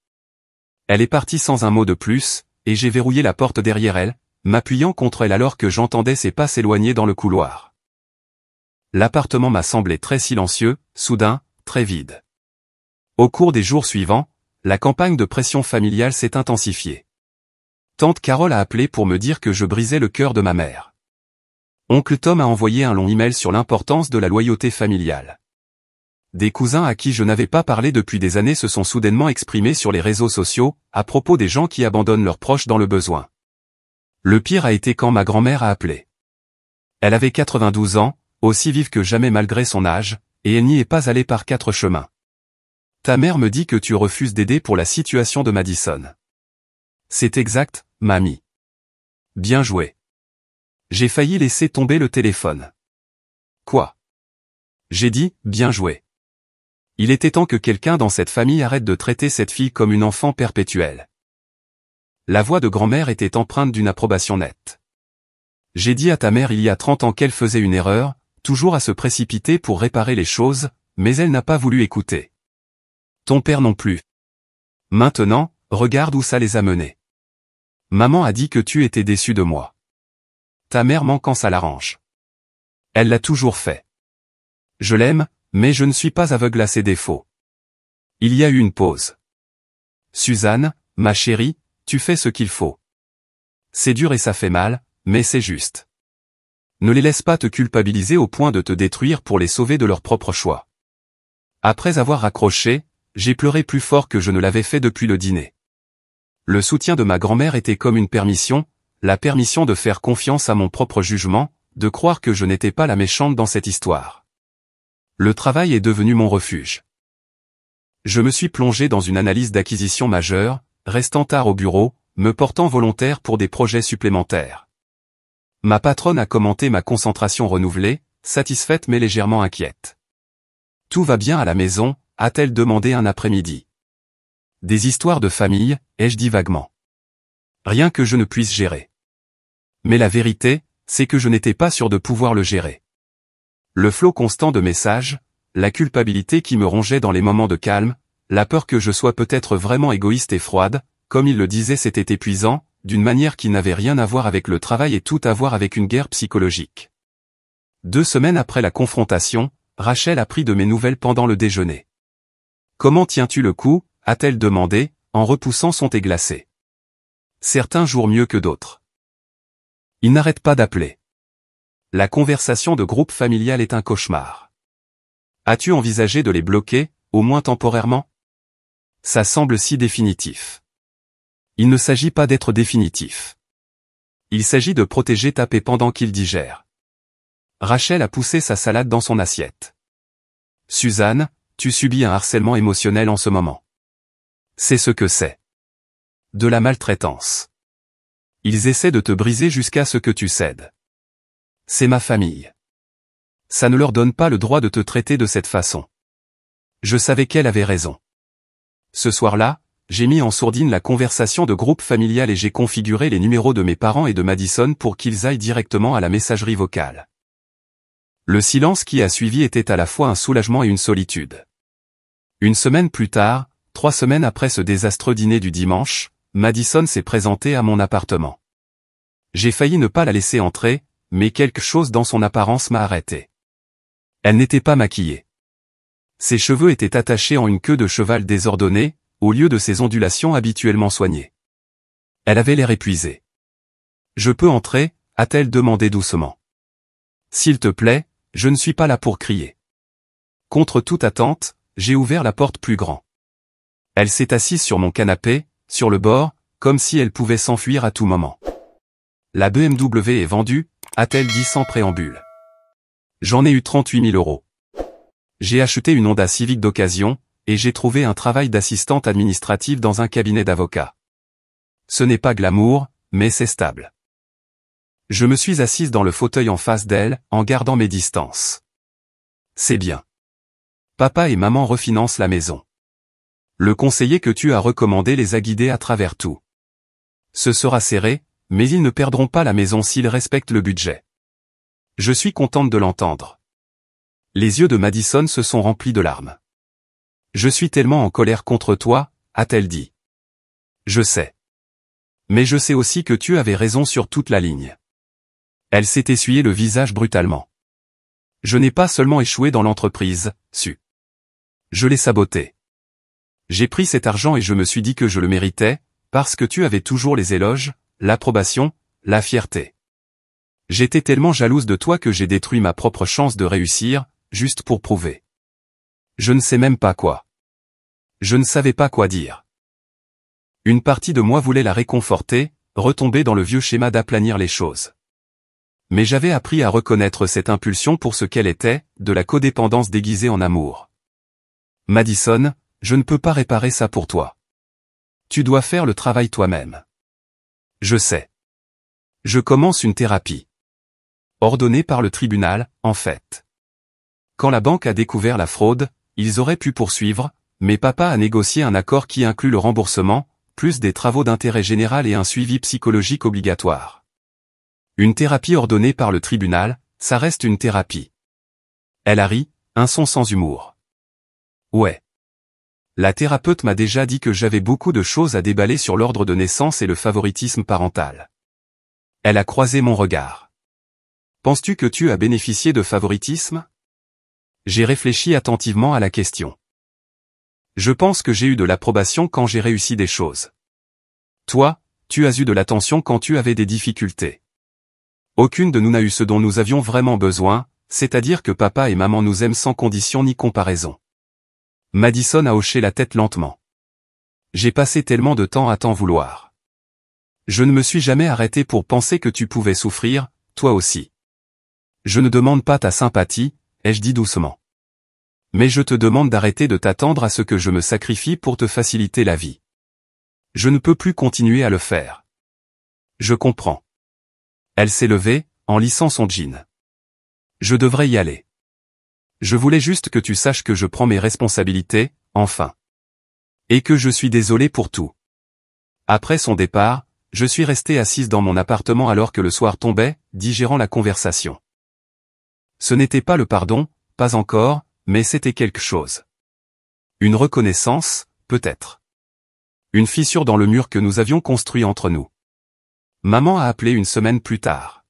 S1: Elle est partie sans un mot de plus, et j'ai verrouillé la porte derrière elle, m'appuyant contre elle alors que j'entendais ses pas s'éloigner dans le couloir. L'appartement m'a semblé très silencieux, soudain, très vide. Au cours des jours suivants, la campagne de pression familiale s'est intensifiée. Tante Carole a appelé pour me dire que je brisais le cœur de ma mère. Oncle Tom a envoyé un long email sur l'importance de la loyauté familiale. Des cousins à qui je n'avais pas parlé depuis des années se sont soudainement exprimés sur les réseaux sociaux, à propos des gens qui abandonnent leurs proches dans le besoin. Le pire a été quand ma grand-mère a appelé. Elle avait 92 ans, aussi vive que jamais malgré son âge, et elle n'y est pas allée par 4 chemins. Ta mère me dit que tu refuses d'aider pour la situation de Madison. C'est exact, mamie. Bien joué. J'ai failli laisser tomber le téléphone. Quoi? J'ai dit, bien joué. Il était temps que quelqu'un dans cette famille arrête de traiter cette fille comme une enfant perpétuelle. La voix de grand-mère était empreinte d'une approbation nette. J'ai dit à ta mère il y a 30 ans qu'elle faisait une erreur, toujours à se précipiter pour réparer les choses, mais elle n'a pas voulu écouter. Ton père non plus. Maintenant, regarde où ça les a menés. Maman a dit que tu étais déçu de moi. Ta mère ment quand ça l'arrange. Elle l'a toujours fait. Je l'aime, mais je ne suis pas aveugle à ses défauts. Il y a eu une pause. Suzanne, ma chérie, tu fais ce qu'il faut. C'est dur et ça fait mal, mais c'est juste. Ne les laisse pas te culpabiliser au point de te détruire pour les sauver de leur propre choix. Après avoir raccroché, j'ai pleuré plus fort que je ne l'avais fait depuis le dîner. Le soutien de ma grand-mère était comme une permission, la permission de faire confiance à mon propre jugement, de croire que je n'étais pas la méchante dans cette histoire. Le travail est devenu mon refuge. Je me suis plongé dans une analyse d'acquisition majeure, restant tard au bureau, me portant volontaire pour des projets supplémentaires. Ma patronne a commenté ma concentration renouvelée, satisfaite mais légèrement inquiète. Tout va bien à la maison, a-t-elle demandé un après-midi. Des histoires de famille, ai-je dit vaguement. Rien que je ne puisse gérer. Mais la vérité, c'est que je n'étais pas sûr de pouvoir le gérer. Le flot constant de messages, la culpabilité qui me rongeait dans les moments de calme, la peur que je sois peut-être vraiment égoïste et froide, comme il le disait c'était épuisant, d'une manière qui n'avait rien à voir avec le travail et tout à voir avec une guerre psychologique. 2 semaines après la confrontation, Rachel a pris de mes nouvelles pendant le déjeuner. Comment tiens-tu le coup, a-t-elle demandé, en repoussant son thé glacé. Certains jours mieux que d'autres. Il n'arrête pas d'appeler. La conversation de groupe familial est un cauchemar. As-tu envisagé de les bloquer, au moins temporairement? Ça semble si définitif. Il ne s'agit pas d'être définitif. Il s'agit de protéger ta paix pendant qu'il digère. Rachel a poussé sa salade dans son assiette. Suzanne, tu subis un harcèlement émotionnel en ce moment. C'est ce que c'est. De la maltraitance. Ils essaient de te briser jusqu'à ce que tu cèdes. C'est ma famille. Ça ne leur donne pas le droit de te traiter de cette façon. Je savais qu'elle avait raison. Ce soir-là, j'ai mis en sourdine la conversation de groupe familial et j'ai configuré les numéros de mes parents et de Madison pour qu'ils aillent directement à la messagerie vocale. Le silence qui a suivi était à la fois un soulagement et une solitude. Une semaine plus tard, 3 semaines après ce désastreux dîner du dimanche, Madison s'est présentée à mon appartement. J'ai failli ne pas la laisser entrer, mais quelque chose dans son apparence m'a arrêté. Elle n'était pas maquillée. Ses cheveux étaient attachés en une queue de cheval désordonnée, au lieu de ses ondulations habituellement soignées. Elle avait l'air épuisée. « Je peux entrer ?» a-t-elle demandé doucement. « S'il te plaît, je ne suis pas là pour crier. » Contre toute attente, j'ai ouvert la porte plus grand. Elle s'est assise sur mon canapé, sur le bord, comme si elle pouvait s'enfuir à tout moment. La BMW est vendue, a-t-elle dit sans préambule. J'en ai eu 38 000 euros. J'ai acheté une Honda Civic d'occasion, et j'ai trouvé un travail d'assistante administrative dans un cabinet d'avocat. Ce n'est pas glamour, mais c'est stable. Je me suis assise dans le fauteuil en face d'elle, en gardant mes distances. C'est bien. Papa et maman refinancent la maison. Le conseiller que tu as recommandé les a guidés à travers tout. Ce sera serré, mais ils ne perdront pas la maison s'ils respectent le budget. Je suis contente de l'entendre. Les yeux de Madison se sont remplis de larmes. Je suis tellement en colère contre toi, a-t-elle dit. Je sais. Mais je sais aussi que tu avais raison sur toute la ligne. Elle s'est essuyé le visage brutalement. Je n'ai pas seulement échoué dans l'entreprise, je l'ai saboté. J'ai pris cet argent et je me suis dit que je le méritais, parce que tu avais toujours les éloges, l'approbation, la fierté. J'étais tellement jalouse de toi que j'ai détruit ma propre chance de réussir, juste pour prouver. Je ne sais même pas quoi. Je ne savais pas quoi dire. Une partie de moi voulait la réconforter, retomber dans le vieux schéma d'aplanir les choses. Mais j'avais appris à reconnaître cette impulsion pour ce qu'elle était, de la codépendance déguisée en amour. Madison, je ne peux pas réparer ça pour toi. Tu dois faire le travail toi-même. Je sais. Je commence une thérapie. Ordonnée par le tribunal, en fait. Quand la banque a découvert la fraude, ils auraient pu poursuivre, mais papa a négocié un accord qui inclut le remboursement, plus des travaux d'intérêt général et un suivi psychologique obligatoire. Une thérapie ordonnée par le tribunal, ça reste une thérapie. Elle a ri, un son sans humour. Ouais. La thérapeute m'a déjà dit que j'avais beaucoup de choses à déballer sur l'ordre de naissance et le favoritisme parental. Elle a croisé mon regard. Penses-tu que tu as bénéficié de favoritisme? J'ai réfléchi attentivement à la question. Je pense que j'ai eu de l'approbation quand j'ai réussi des choses. Toi, tu as eu de l'attention quand tu avais des difficultés. Aucune de nous n'a eu ce dont nous avions vraiment besoin, c'est-à-dire que papa et maman nous aiment sans condition ni comparaison. Madison a hoché la tête lentement. J'ai passé tellement de temps à t'en vouloir. Je ne me suis jamais arrêté pour penser que tu pouvais souffrir, toi aussi. Je ne demande pas ta sympathie, ai-je dit doucement. Mais je te demande d'arrêter de t'attendre à ce que je me sacrifie pour te faciliter la vie. Je ne peux plus continuer à le faire. Je comprends. Elle s'est levée, en lissant son jean. Je devrais y aller. Je voulais juste que tu saches que je prends mes responsabilités, enfin. Et que je suis désolé pour tout. Après son départ, je suis restée assise dans mon appartement alors que le soir tombait, digérant la conversation. Ce n'était pas le pardon, pas encore, mais c'était quelque chose. Une reconnaissance, peut-être. Une fissure dans le mur que nous avions construit entre nous. Maman a appelé une semaine plus tard.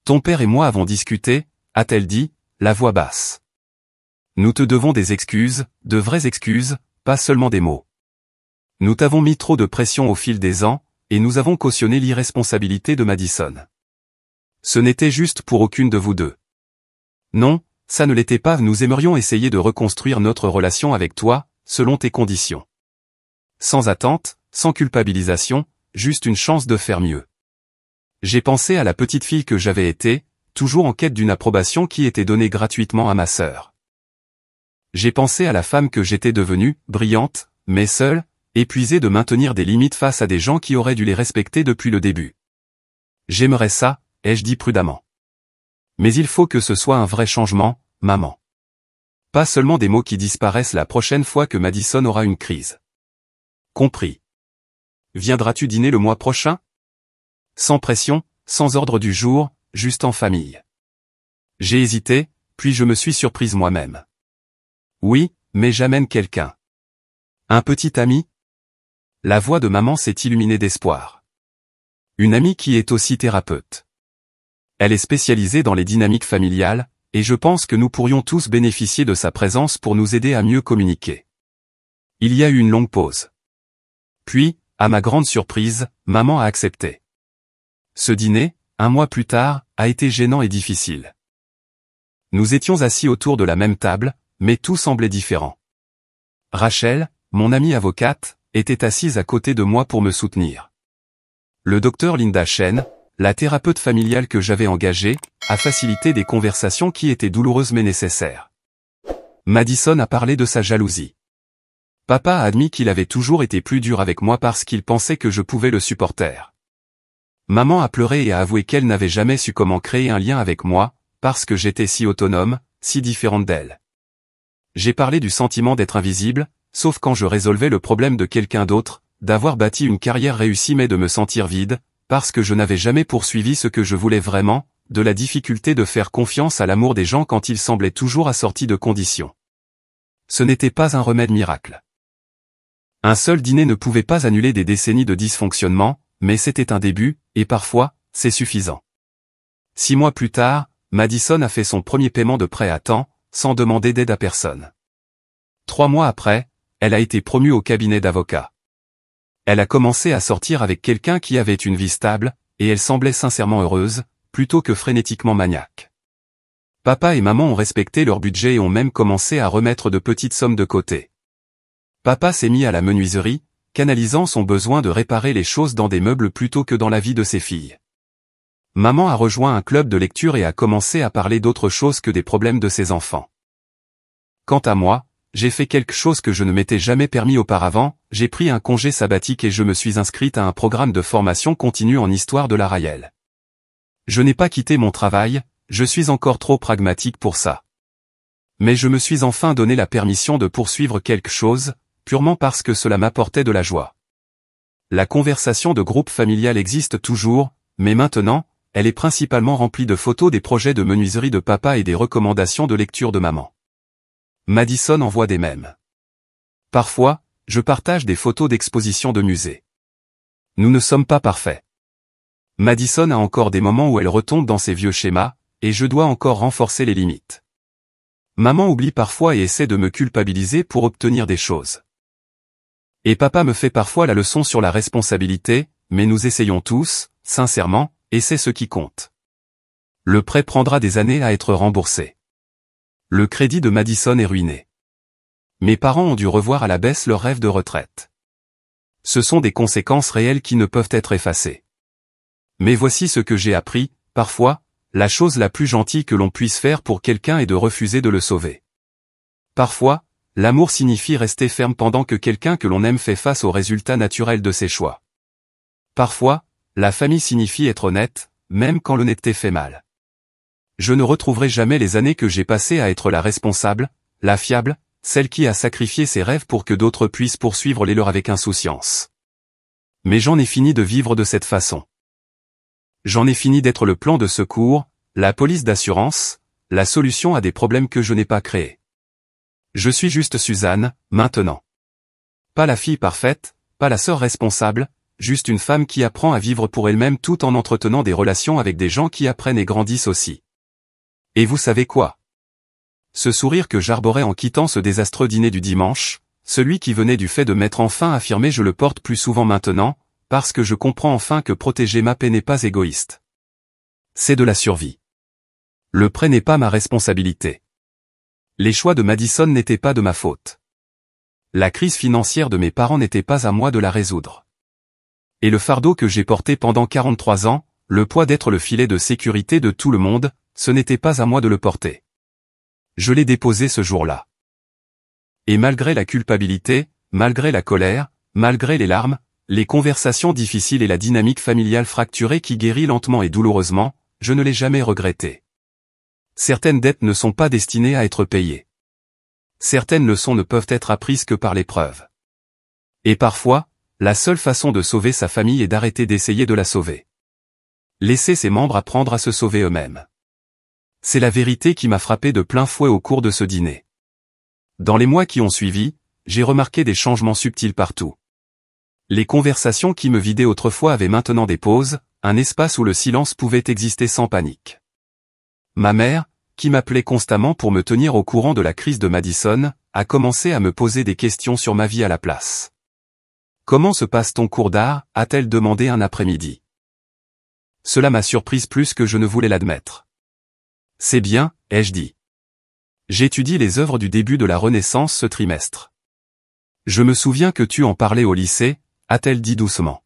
S1: Ton père et moi avons discuté, a-t-elle dit, la voix basse. Nous te devons des excuses, de vraies excuses, pas seulement des mots. Nous t'avons mis trop de pression au fil des ans, et nous avons cautionné l'irresponsabilité de Madison. Ce n'était juste pour aucune de vous deux. Non, ça ne l'était pas, nous aimerions essayer de reconstruire notre relation avec toi, selon tes conditions. Sans attente, sans culpabilisation, juste une chance de faire mieux. J'ai pensé à la petite fille que j'avais été, toujours en quête d'une approbation qui était donnée gratuitement à ma sœur. J'ai pensé à la femme que j'étais devenue, brillante, mais seule, épuisée de maintenir des limites face à des gens qui auraient dû les respecter depuis le début. J'aimerais ça, ai-je dit prudemment. Mais il faut que ce soit un vrai changement, maman. Pas seulement des mots qui disparaissent la prochaine fois que Madison aura une crise. Compris. Viendras-tu dîner le mois prochain? Sans pression, sans ordre du jour, juste en famille. J'ai hésité, puis je me suis surprise moi-même. Oui, mais j'amène quelqu'un. Un petit ami? La voix de maman s'est illuminée d'espoir. Une amie qui est aussi thérapeute. Elle est spécialisée dans les dynamiques familiales, et je pense que nous pourrions tous bénéficier de sa présence pour nous aider à mieux communiquer. Il y a eu une longue pause. Puis, à ma grande surprise, maman a accepté. Ce dîner, un mois plus tard, a été gênant et difficile. Nous étions assis autour de la même table, mais tout semblait différent. Rachel, mon amie avocate, était assise à côté de moi pour me soutenir. Le docteur Linda Chen, la thérapeute familiale que j'avais engagée, a facilité des conversations qui étaient douloureuses mais nécessaires. Madison a parlé de sa jalousie. Papa a admis qu'il avait toujours été plus dur avec moi parce qu'il pensait que je pouvais le supporter. Maman a pleuré et a avoué qu'elle n'avait jamais su comment créer un lien avec moi, parce que j'étais si autonome, si différente d'elle. J'ai parlé du sentiment d'être invisible, sauf quand je résolvais le problème de quelqu'un d'autre, d'avoir bâti une carrière réussie mais de me sentir vide, parce que je n'avais jamais poursuivi ce que je voulais vraiment, de la difficulté de faire confiance à l'amour des gens quand il semblait toujours assorti de conditions. Ce n'était pas un remède miracle. Un seul dîner ne pouvait pas annuler des décennies de dysfonctionnement, mais c'était un début, et parfois, c'est suffisant. 6 mois plus tard, Madison a fait son premier paiement de prêt à temps, sans demander d'aide à personne. 3 mois après, elle a été promue au cabinet d'avocat. Elle a commencé à sortir avec quelqu'un qui avait une vie stable, et elle semblait sincèrement heureuse, plutôt que frénétiquement maniaque. Papa et maman ont respecté leur budget et ont même commencé à remettre de petites sommes de côté. Papa s'est mis à la menuiserie, canalisant son besoin de réparer les choses dans des meubles plutôt que dans la vie de ses filles. Maman a rejoint un club de lecture et a commencé à parler d'autre chose que des problèmes de ses enfants. Quant à moi, j'ai fait quelque chose que je ne m'étais jamais permis auparavant, j'ai pris un congé sabbatique et je me suis inscrite à un programme de formation continue en histoire de l'art réel. Je n'ai pas quitté mon travail, je suis encore trop pragmatique pour ça. Mais je me suis enfin donné la permission de poursuivre quelque chose, purement parce que cela m'apportait de la joie. La conversation de groupe familial existe toujours, mais maintenant, elle est principalement remplie de photos des projets de menuiserie de papa et des recommandations de lecture de maman. Madison envoie des mèmes. Parfois, je partage des photos d'expositions de musées. Nous ne sommes pas parfaits. Madison a encore des moments où elle retombe dans ses vieux schémas, et je dois encore renforcer les limites. Maman oublie parfois et essaie de me culpabiliser pour obtenir des choses. Et papa me fait parfois la leçon sur la responsabilité, mais nous essayons tous, sincèrement, et c'est ce qui compte. Le prêt prendra des années à être remboursé. Le crédit de Madison est ruiné. Mes parents ont dû revoir à la baisse leur rêve de retraite. Ce sont des conséquences réelles qui ne peuvent être effacées. Mais voici ce que j'ai appris, parfois, la chose la plus gentille que l'on puisse faire pour quelqu'un est de refuser de le sauver. Parfois, l'amour signifie rester ferme pendant que quelqu'un que l'on aime fait face aux résultats naturels de ses choix. Parfois, la famille signifie être honnête, même quand l'honnêteté fait mal. Je ne retrouverai jamais les années que j'ai passées à être la responsable, la fiable, celle qui a sacrifié ses rêves pour que d'autres puissent poursuivre les leurs avec insouciance. Mais j'en ai fini de vivre de cette façon. J'en ai fini d'être le plan de secours, la police d'assurance, la solution à des problèmes que je n'ai pas créés. Je suis juste Suzanne, maintenant. Pas la fille parfaite, pas la sœur responsable, juste une femme qui apprend à vivre pour elle-même tout en entretenant des relations avec des gens qui apprennent et grandissent aussi. Et vous savez quoi? Ce sourire que j'arborais en quittant ce désastreux dîner du dimanche, celui qui venait du fait de m'être enfin affirmé, je le porte plus souvent maintenant, parce que je comprends enfin que protéger ma paix n'est pas égoïste. C'est de la survie. Le prêt n'est pas ma responsabilité. Les choix de Madison n'étaient pas de ma faute. La crise financière de mes parents n'était pas à moi de la résoudre. Et le fardeau que j'ai porté pendant 43 ans, le poids d'être le filet de sécurité de tout le monde, ce n'était pas à moi de le porter. Je l'ai déposé ce jour-là. Et malgré la culpabilité, malgré la colère, malgré les larmes, les conversations difficiles et la dynamique familiale fracturée qui guérit lentement et douloureusement, je ne l'ai jamais regretté. Certaines dettes ne sont pas destinées à être payées. Certaines leçons ne peuvent être apprises que par l'épreuve. Et parfois, la seule façon de sauver sa famille est d'arrêter d'essayer de la sauver. Laisser ses membres apprendre à se sauver eux-mêmes. C'est la vérité qui m'a frappé de plein fouet au cours de ce dîner. Dans les mois qui ont suivi, j'ai remarqué des changements subtils partout. Les conversations qui me vidaient autrefois avaient maintenant des pauses, un espace où le silence pouvait exister sans panique. Ma mère, qui m'appelait constamment pour me tenir au courant de la crise de Madison, a commencé à me poser des questions sur ma vie à la place. « Comment se passe ton cours d'art ?» a-t-elle demandé un après-midi. Cela m'a surprise plus que je ne voulais l'admettre. « C'est bien », ai-je dit. « J'étudie les œuvres du début de la Renaissance ce trimestre. » Je me souviens que tu en parlais au lycée, a-t-elle dit doucement.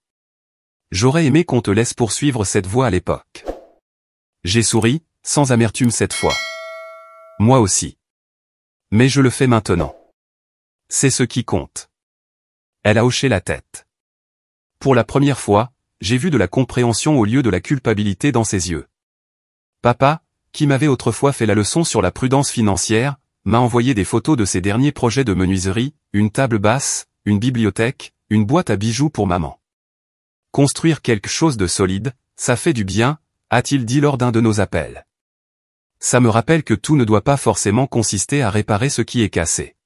S1: J'aurais aimé qu'on te laisse poursuivre cette voie à l'époque. J'ai souri, sans amertume cette fois. Moi aussi. Mais je le fais maintenant. C'est ce qui compte. Elle a hoché la tête. Pour la première fois, j'ai vu de la compréhension au lieu de la culpabilité dans ses yeux. Papa, qui m'avait autrefois fait la leçon sur la prudence financière, m'a envoyé des photos de ses derniers projets de menuiserie, une table basse, une bibliothèque, une boîte à bijoux pour maman. Construire quelque chose de solide, ça fait du bien, a-t-il dit lors d'un de nos appels. Ça me rappelle que tout ne doit pas forcément consister à réparer ce qui est cassé.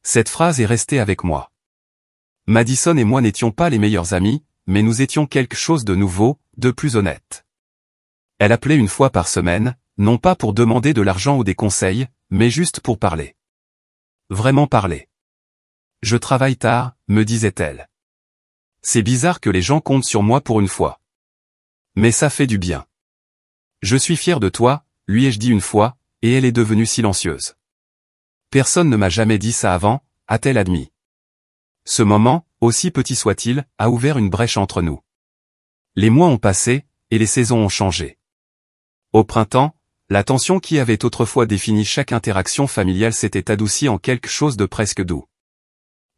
S1: Cette phrase est restée avec moi. Madison et moi n'étions pas les meilleurs amis, mais nous étions quelque chose de nouveau, de plus honnête. Elle appelait une fois par semaine, non pas pour demander de l'argent ou des conseils, mais juste pour parler. Vraiment parler. Je travaille tard, me disait-elle. C'est bizarre que les gens comptent sur moi pour une fois. Mais ça fait du bien. Je suis fier de toi, lui ai-je dit une fois, et elle est devenue silencieuse. Personne ne m'a jamais dit ça avant, a-t-elle admis. Ce moment, aussi petit soit-il, a ouvert une brèche entre nous. Les mois ont passé, et les saisons ont changé. Au printemps, la tension qui avait autrefois défini chaque interaction familiale s'était adoucie en quelque chose de presque doux.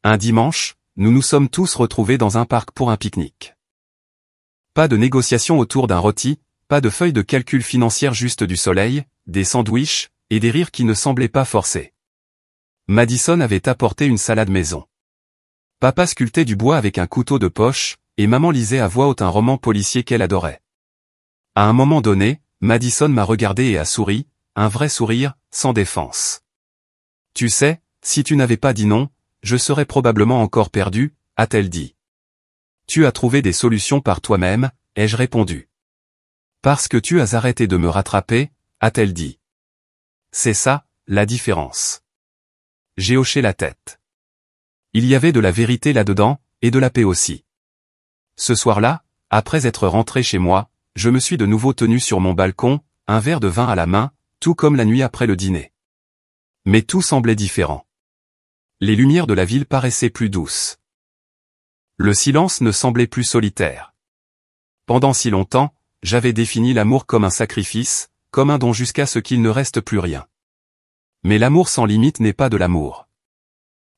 S1: Un dimanche, nous nous sommes tous retrouvés dans un parc pour un pique-nique. Pas de négociation autour d'un rôti, pas de feuilles de calcul financière, juste du soleil, des sandwichs, et des rires qui ne semblaient pas forcés. Madison avait apporté une salade maison. Papa sculptait du bois avec un couteau de poche, et maman lisait à voix haute un roman policier qu'elle adorait. À un moment donné, Madison m'a regardé et a souri, un vrai sourire, sans défense. Tu sais, si tu n'avais pas dit non, je serais probablement encore perdu, a-t-elle dit. Tu as trouvé des solutions par toi-même, ai-je répondu. Parce que tu as arrêté de me rattraper, a-t-elle dit. C'est ça, la différence. J'ai hoché la tête. Il y avait de la vérité là-dedans, et de la paix aussi. Ce soir-là, après être rentré chez moi, je me suis de nouveau tenu sur mon balcon, un verre de vin à la main, tout comme la nuit après le dîner. Mais tout semblait différent. Les lumières de la ville paraissaient plus douces. Le silence ne semblait plus solitaire. Pendant si longtemps, j'avais défini l'amour comme un sacrifice, comme un don jusqu'à ce qu'il ne reste plus rien. Mais l'amour sans limite n'est pas de l'amour.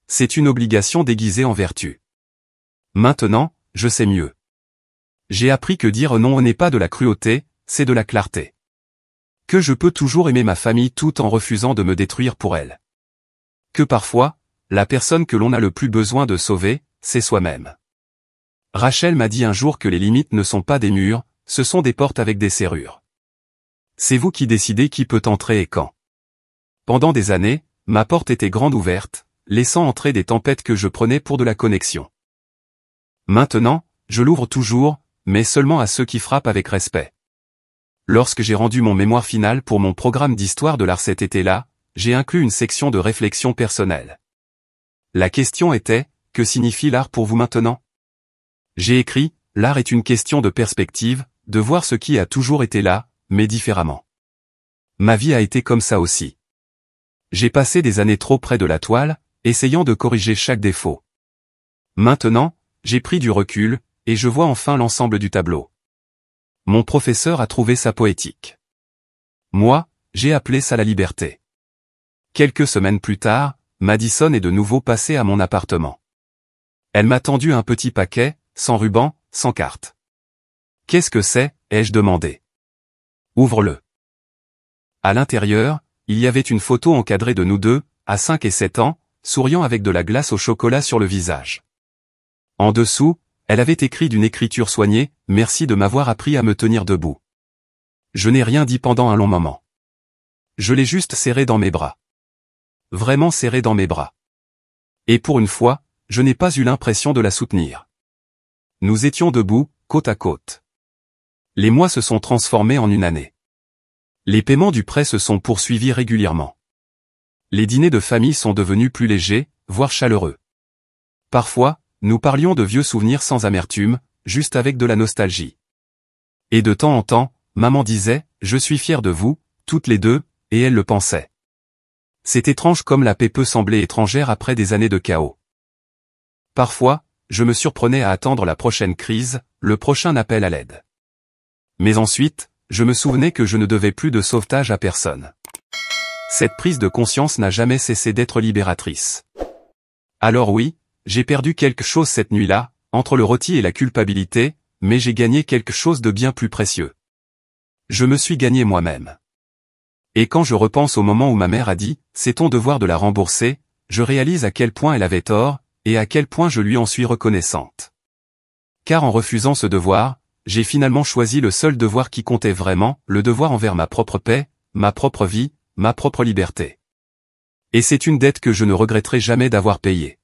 S1: C'est une obligation déguisée en vertu. Maintenant, je sais mieux. J'ai appris que dire non n'est pas de la cruauté, c'est de la clarté. Que je peux toujours aimer ma famille tout en refusant de me détruire pour elle. Que parfois, la personne que l'on a le plus besoin de sauver, c'est soi-même. Rachel m'a dit un jour que les limites ne sont pas des murs, ce sont des portes avec des serrures. C'est vous qui décidez qui peut entrer et quand. Pendant des années, ma porte était grande ouverte, laissant entrer des tempêtes que je prenais pour de la connexion. Maintenant, je l'ouvre toujours, mais seulement à ceux qui frappent avec respect. Lorsque j'ai rendu mon mémoire final pour mon programme d'histoire de l'art cet été-là, j'ai inclus une section de réflexion personnelle. La question était, que signifie l'art pour vous maintenant? J'ai écrit, l'art est une question de perspective, de voir ce qui a toujours été là, mais différemment. Ma vie a été comme ça aussi. J'ai passé des années trop près de la toile, essayant de corriger chaque défaut. Maintenant, j'ai pris du recul, et je vois enfin l'ensemble du tableau. Mon professeur a trouvé ça poétique. Moi, j'ai appelé ça la liberté. Quelques semaines plus tard, Madison est de nouveau passée à mon appartement. Elle m'a tendu un petit paquet, sans ruban, sans carte. Qu'est-ce que c'est, ai-je demandé. Ouvre-le. À l'intérieur, il y avait une photo encadrée de nous deux, à 5 et 7 ans, souriant avec de la glace au chocolat sur le visage. En dessous, elle avait écrit d'une écriture soignée, « Merci de m'avoir appris à me tenir debout ». Je n'ai rien dit pendant un long moment. Je l'ai juste serré dans mes bras. Vraiment serré dans mes bras. Et pour une fois, je n'ai pas eu l'impression de la soutenir. Nous étions debout, côte à côte. Les mois se sont transformés en une année. Les paiements du prêt se sont poursuivis régulièrement. Les dîners de famille sont devenus plus légers, voire chaleureux. Parfois, nous parlions de vieux souvenirs sans amertume, juste avec de la nostalgie. Et de temps en temps, maman disait, « Je suis fière de vous, toutes les deux », et elle le pensait. C'est étrange comme la paix peut sembler étrangère après des années de chaos. Parfois, je me surprenais à attendre la prochaine crise, le prochain appel à l'aide. Mais ensuite, je me souvenais que je ne devais plus de sauvetage à personne. Cette prise de conscience n'a jamais cessé d'être libératrice. Alors oui, j'ai perdu quelque chose cette nuit-là, entre le rôti et la culpabilité, mais j'ai gagné quelque chose de bien plus précieux. Je me suis gagné moi-même. Et quand je repense au moment où ma mère a dit « c'est ton devoir de la rembourser », je réalise à quel point elle avait tort, et à quel point je lui en suis reconnaissante. Car en refusant ce devoir, j'ai finalement choisi le seul devoir qui comptait vraiment, le devoir envers ma propre paix, ma propre vie, ma propre liberté. Et c'est une dette que je ne regretterai jamais d'avoir payée.